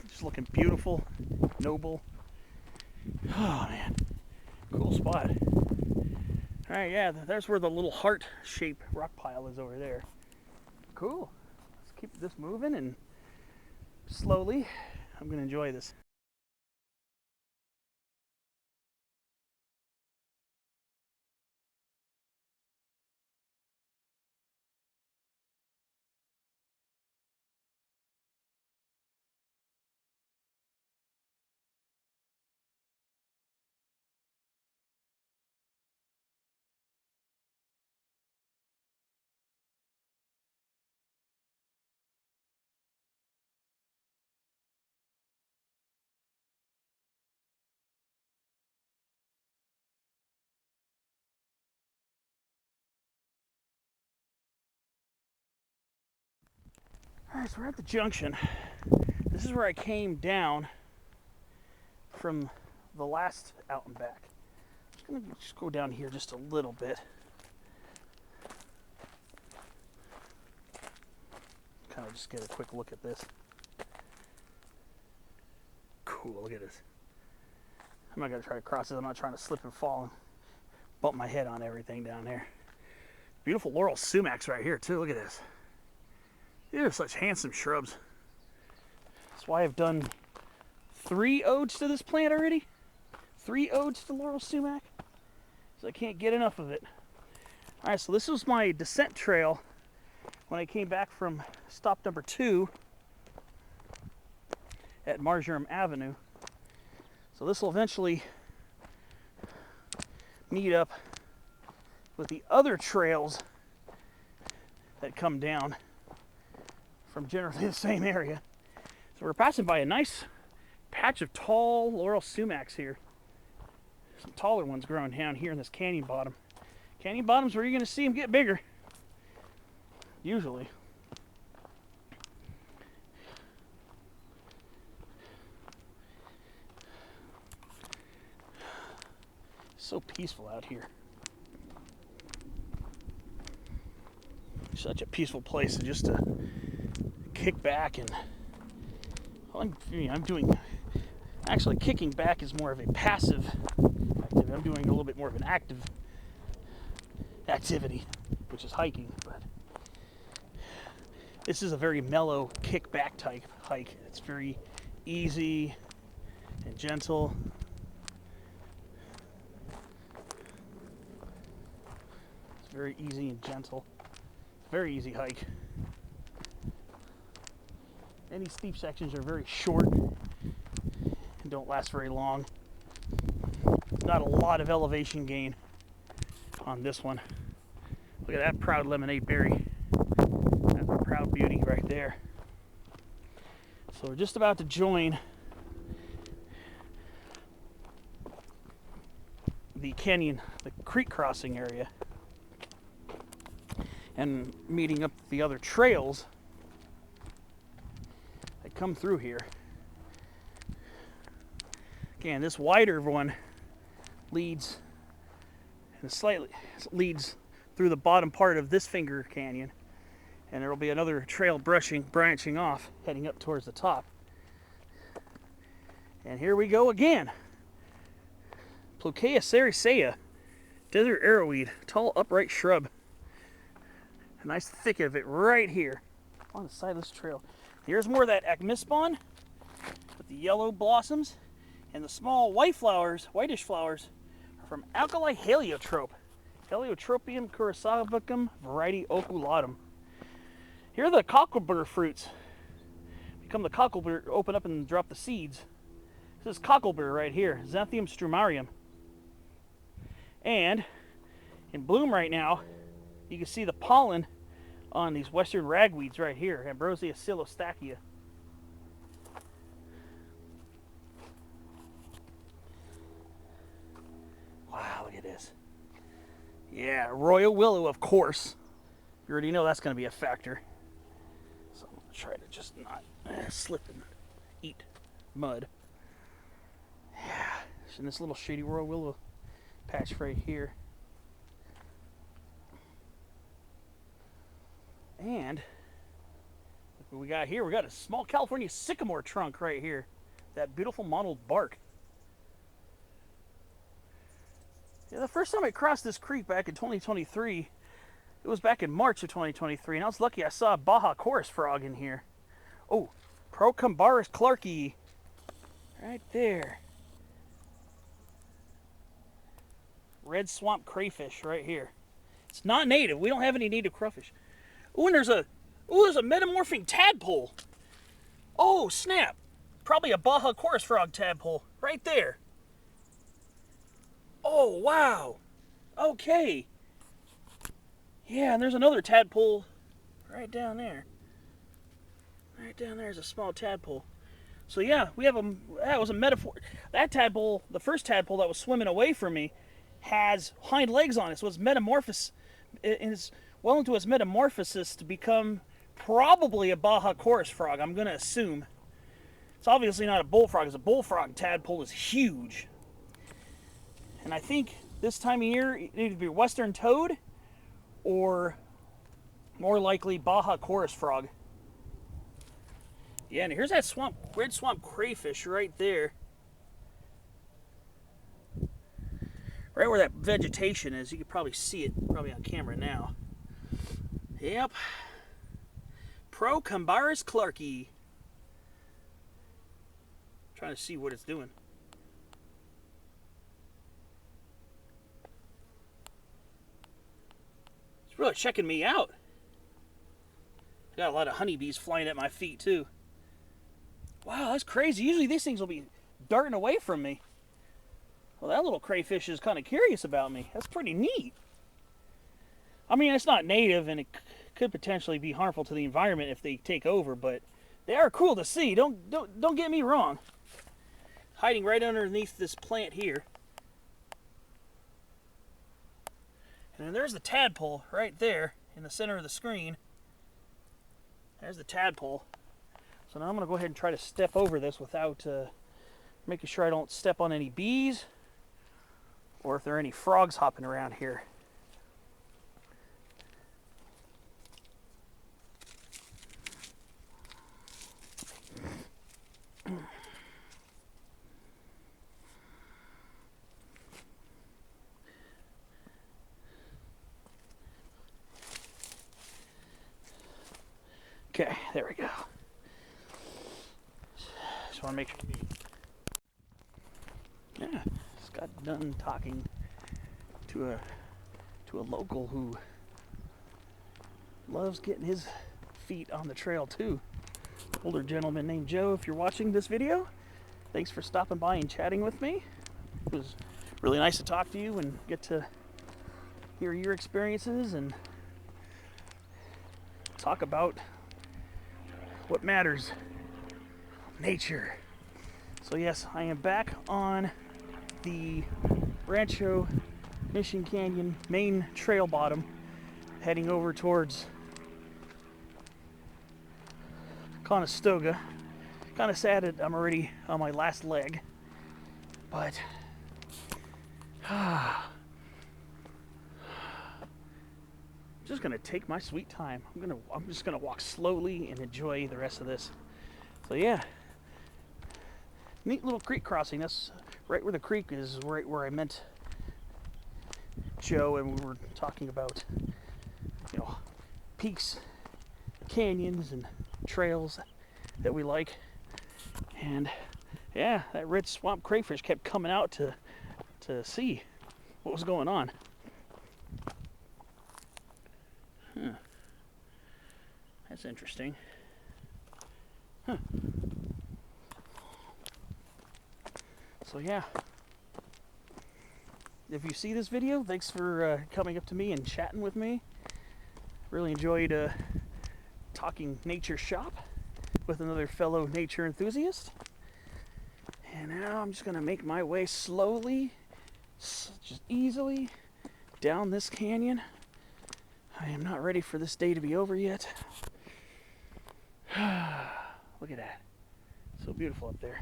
Just looking beautiful, noble. Oh, man. Cool spot. Alright, yeah, there's where the little heart-shaped rock pile is over there. Cool. Let's keep this moving, and slowly I'm going to enjoy this. Alright, so we're at the junction. This is where I came down from the last out and back. I'm going to just go down here just a little bit. Kind of just get a quick look at this. Cool, look at this. I'm not going to try to cross it. I'm not trying to slip and fall and bump my head on everything down there. Beautiful laurel sumacs right here too. Look at this. These are such handsome shrubs. That's why I've done 3 odes to this plant already. 3 odes to laurel sumac. So I can't get enough of it. Alright, so this was my descent trail when I came back from stop number 2 at Marjoram Avenue. So this will eventually meet up with the other trails that come down from generally the same area. So we're passing by a nice patch of tall laurel sumacs here. Some taller ones growing down here in this canyon bottom. Canyon bottom's where you're going to see them get bigger. Usually. So peaceful out here. Such a peaceful place just to kick back and actually kicking back is more of a passive activity. I'm doing a little bit more of an active activity, which is hiking, but this is a very mellow kick back type hike. It's very easy and gentle. It's very easy and gentle. Very easy hike. Any steep sections are very short and don't last very long. Not a lot of elevation gain on this one. Look at that proud lemonade berry. That's a proud beauty right there. So we're just about to join the canyon, the creek crossing area, and meeting up the other trails that come through here. Again, this wider one leads through the bottom part of this finger canyon, and there will be another trail branching off, heading up towards the top. And here we go again. Plocaea sericea, desert arrowweed, tall upright shrub. A nice thicket of it right here on the side of this trail. Here's more of that acmispon with the yellow blossoms, and the small whitish flowers are from alkali heliotrope, Heliotropium curasavicum variety oculatum. Here are the cocklebur fruits. Become the cocklebur, open up and drop the seeds. This is cocklebur right here, Xanthium strumarium. And in bloom right now, you can see the pollen on these western ragweeds right here, Ambrosia silostachya. Wow, look at this. Yeah, royal willow, of course. You already know that's going to be a factor. So I'm going to try to just not slip and eat mud. Yeah, in this little shady royal willow patch right here. And look what we got here. We got a small California sycamore trunk right here. That beautiful mottled bark. Yeah, the first time I crossed this creek back in 2023, it was back in March of 2023, and I was lucky I saw a Baja chorus frog in here. Oh, Procumbarus clarkii. Right there. Red swamp crayfish right here. It's not native. We don't have any native crawfish. Oh, and there's a metamorphing tadpole. Oh, snap. Probably a Baja chorus frog tadpole right there. Oh, wow. Okay. Yeah, and there's another tadpole right down there. Right down there is a small tadpole. So yeah, we have that was a metaphor. That tadpole, the first tadpole that was swimming away from me, has hind legs on it. So it's well into its metamorphosis to become Probably a Baja chorus frog, I'm going to assume. It's obviously not a bullfrog, because a bullfrog tadpole is huge. And I think this time of year, it either be western toad or more likely Baja chorus frog. Yeah, and here's that red swamp crayfish right there. Right where that vegetation is. You can probably see it probably on camera now. Yep. Procambarus clarkii. Trying to see what it's doing. It's really checking me out. I got a lot of honeybees flying at my feet too. Wow, that's crazy. Usually these things will be darting away from me. Well, that little crayfish is kind of curious about me. That's pretty neat. I mean, it's not native and it could potentially be harmful to the environment if they take over, but they are cool to see. Don't get me wrong. Hiding right underneath this plant here. And then there's the tadpole right there in the center of the screen. There's the tadpole. So now I'm going to go ahead and try to step over this without making sure I don't step on any bees or if there are any frogs hopping around here. Okay, there we go. Just want to make sure. Yeah, just got done talking to a local who loves getting his feet on the trail too. Older gentleman named Joe. If you're watching this video, thanks for stopping by and chatting with me. It was really nice to talk to you and get to hear your experiences and talk about what matters, nature. So yes, I am back on the Rancho Mission Canyon main trail bottom, heading over towards Conestoga. Kind of sad that I'm already on my last leg, but just gonna take my sweet time. I'm just gonna walk slowly and enjoy the rest of this. So yeah, neat little creek crossing. That's right where the creek is, right where I met Joe, and we were talking about, you know, peaks, canyons, and trails that we like. And yeah, that red swamp crayfish kept coming out to see what was going on. Huh. That's interesting. Huh. So yeah, if you see this video, thanks for coming up to me and chatting with me. Really enjoyed talking nature shop with another fellow nature enthusiast. And now I'm just gonna make my way slowly, just easily down this canyon. I am not ready for this day to be over yet. Look at that. So beautiful up there.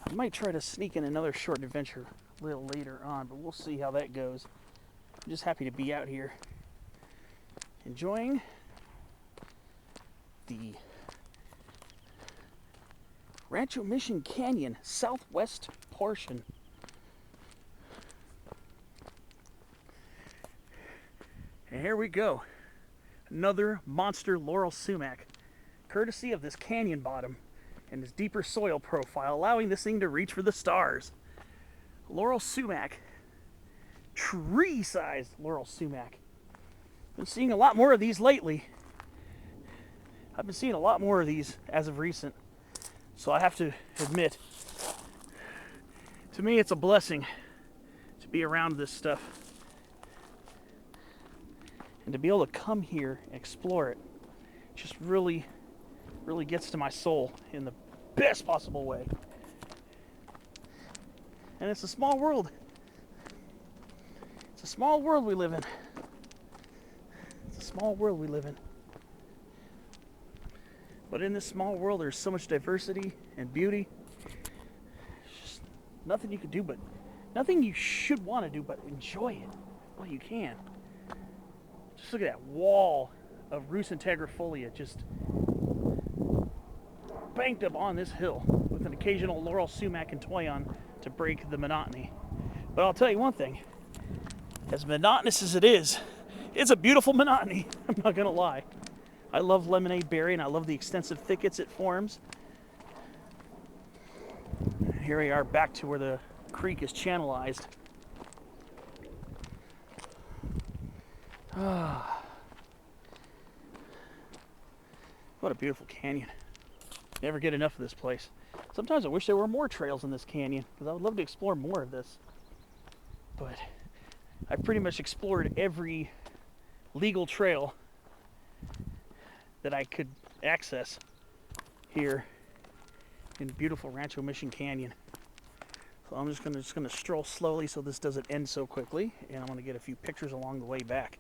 I might try to sneak in another short adventure a little later on, but we'll see how that goes. I'm just happy to be out here enjoying the Rancho Mission Canyon southwest portion. And here we go. Another monster laurel sumac, courtesy of this canyon bottom and its deeper soil profile, allowing this thing to reach for the stars. Laurel sumac, tree-sized laurel sumac. Been seeing a lot more of these lately. I've been seeing a lot more of these as of recent. So I have to admit, to me it's a blessing to be around this stuff. And to be able to come here and explore it just really gets to my soul in the best possible way. And it's a small world. It's a small world we live in. It's a small world we live in. But in this small world, there's so much diversity and beauty. It's just nothing you could do, but nothing you should want to do, but enjoy it while you can. Just look at that wall of Rus integrifolia just banked up on this hill with an occasional laurel, sumac, and toyon to break the monotony. But I'll tell you one thing, as monotonous as it is, it's a beautiful monotony. I'm not gonna lie. I love lemonade berry and I love the extensive thickets it forms. Here we are back to where the creek is channelized. What a beautiful canyon. Never get enough of this place. Sometimes I wish there were more trails in this canyon because I would love to explore more of this. But I've pretty much explored every legal trail that I could access here in beautiful Rancho Mission Canyon. So I'm just gonna stroll slowly so this doesn't end so quickly, and I'm gonna get a few pictures along the way back.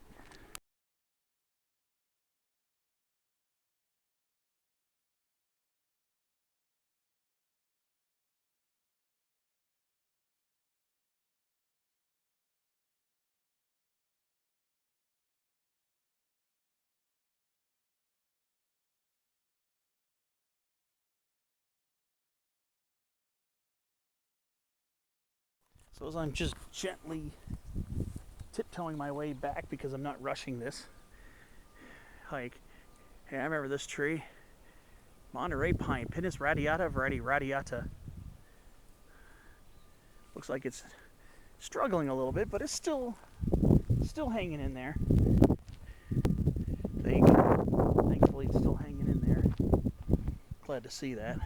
So as I'm just gently tiptoeing my way back because I'm not rushing this hike. Hey, I remember this tree. Monterey pine, Pinus radiata, variety radiata. Looks like it's struggling a little bit, but it's still hanging in there. Thankfully it's still hanging in there. Glad to see that.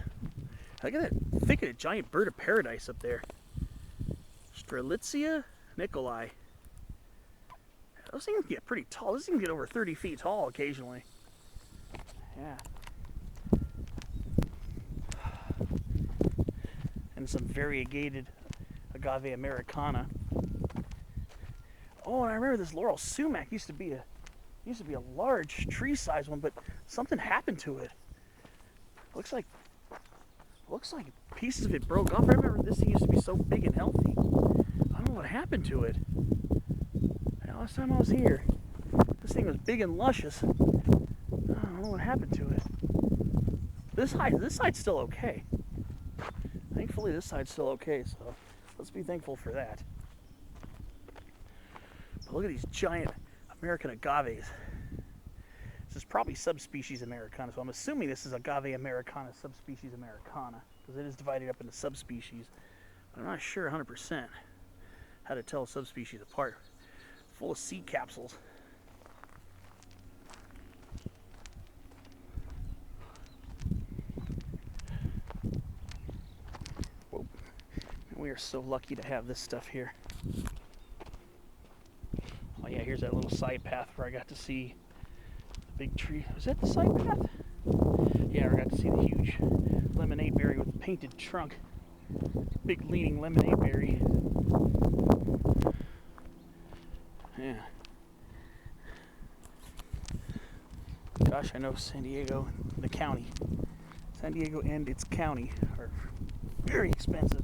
Look at that thicket of giant bird of paradise up there. Strelitzia Nicolai. Those things get pretty tall. Those things get over 30 feet tall occasionally. Yeah. And some variegated agave americana. Oh, and I remember this laurel sumac used to be a large tree size one, but something happened to it. Looks like pieces of it broke off. I remember this thing used to be so big and healthy. I don't know what happened to it. Last time I was here, this thing was big and luscious. I don't know what happened to it. This side's still okay. Thankfully, this side's still okay, so let's be thankful for that. But look at these giant American agaves. This is probably subspecies Americana, so I'm assuming this is agave americana, subspecies Americana, because it is divided up into subspecies. But I'm not sure 100% how to tell subspecies apart. Full of seed capsules. Whoa. We are so lucky to have this stuff here. Oh yeah, here's that little side path where I got to see the big tree. Was that the side path? Yeah, I got to see the huge lemonade berry with a painted trunk. Big leaning lemonade berry. Yeah. Gosh, I know San Diego, the county. San Diego and its county are very expensive.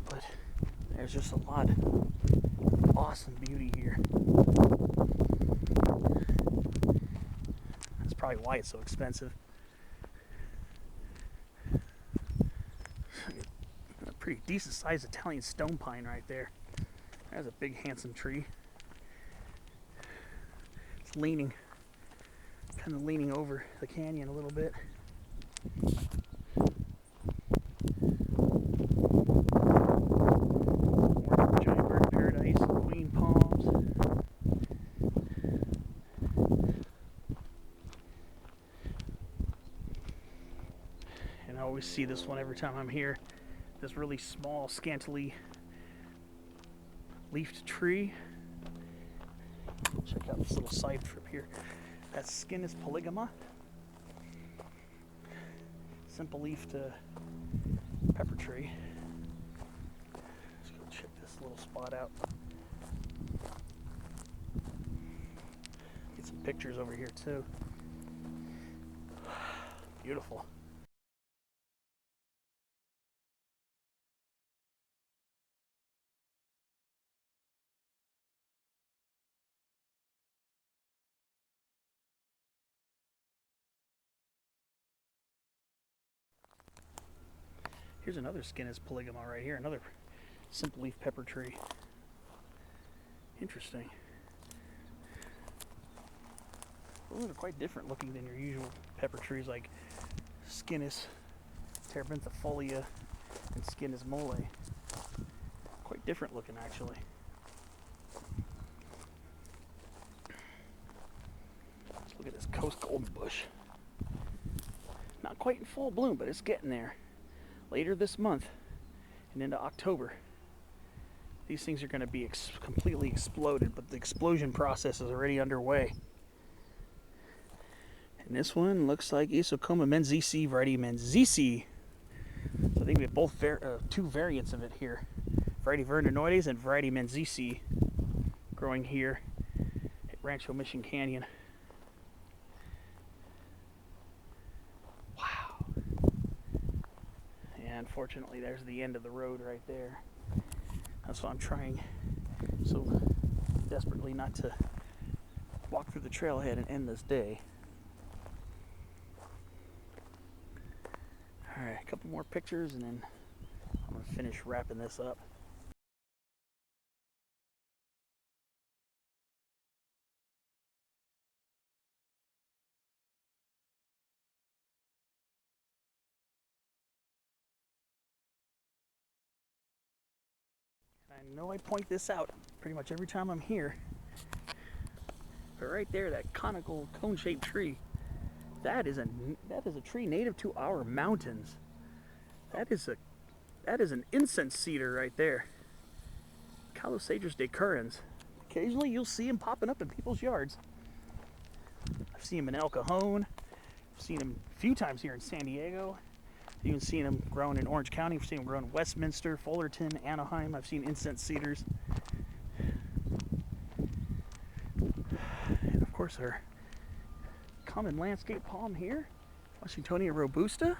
But there's just a lot of awesome beauty here. That's probably why it's so expensive. A pretty decent sized Italian stone pine right there. There's a big handsome tree. It's kind of leaning over the canyon a little bit. More giant bird of paradise, queen palms. And I always see this one every time I'm here. This really small, scantily leafed tree. Check out this little side trip here. That Skinus polygama. Simple leafed pepper tree. Let's go check this little spot out. Get some pictures over here too. Beautiful. Here's another Skinus polygama right here, another simple leaf pepper tree. Interesting. Those are quite different looking than your usual pepper trees like Skinus terebinthifolia and Skinus mole. Quite different looking actually. Let's look at this coast golden bush. Not quite in full bloom, but it's getting there. Later this month and into October, these things are going to be completely exploded, but the explosion process is already underway. And this one looks like Isocoma menziesii, variety menziesii. So I think we have both two variants of it here. Variety verninoides and variety menziesii growing here at Rancho Mission Canyon. Wow. And unfortunately, there's the end of the road right there. That's why I'm trying so desperately not to walk through the trailhead and end this day. Alright, a couple more pictures and then I'm going to finish wrapping this up. I know I point this out pretty much every time I'm here, but right there, that conical cone-shaped tree, that is a tree native to our mountains. That is an incense cedar right there. Calocedrus decurrens. Occasionally you'll see them popping up in people's yards. I've seen them in El Cajon. I've seen them a few times here in San Diego. I've even seen them grown in Orange County. I've seen them grown in Westminster, Fullerton, Anaheim. I've seen incense cedars. And of course our common landscape palm here, Washingtonia robusta.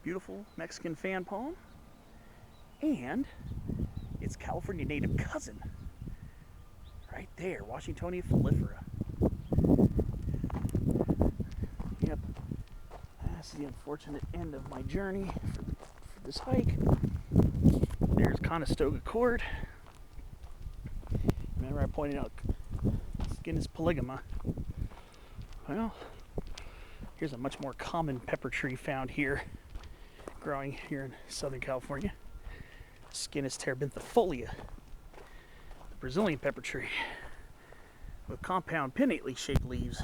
Beautiful Mexican fan palm. And its California native cousin right there, Washingtonia foliifera. Yep, that's the unfortunate end of my journey for this hike. There's Conestoga Court. Remember I pointed out Skinus polygama. Well, here's a much more common pepper tree found here, growing here in Southern California. Skinus terebinthifolia, the Brazilian pepper tree with compound pinnately shaped leaves.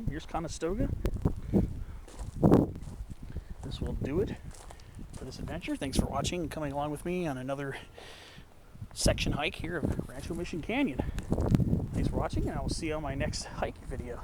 Here's Conestoga. This will do it for this adventure. Thanks for watching and coming along with me on another section hike here of Rancho Mission Canyon. Thanks for watching, and I will see you on my next hike video.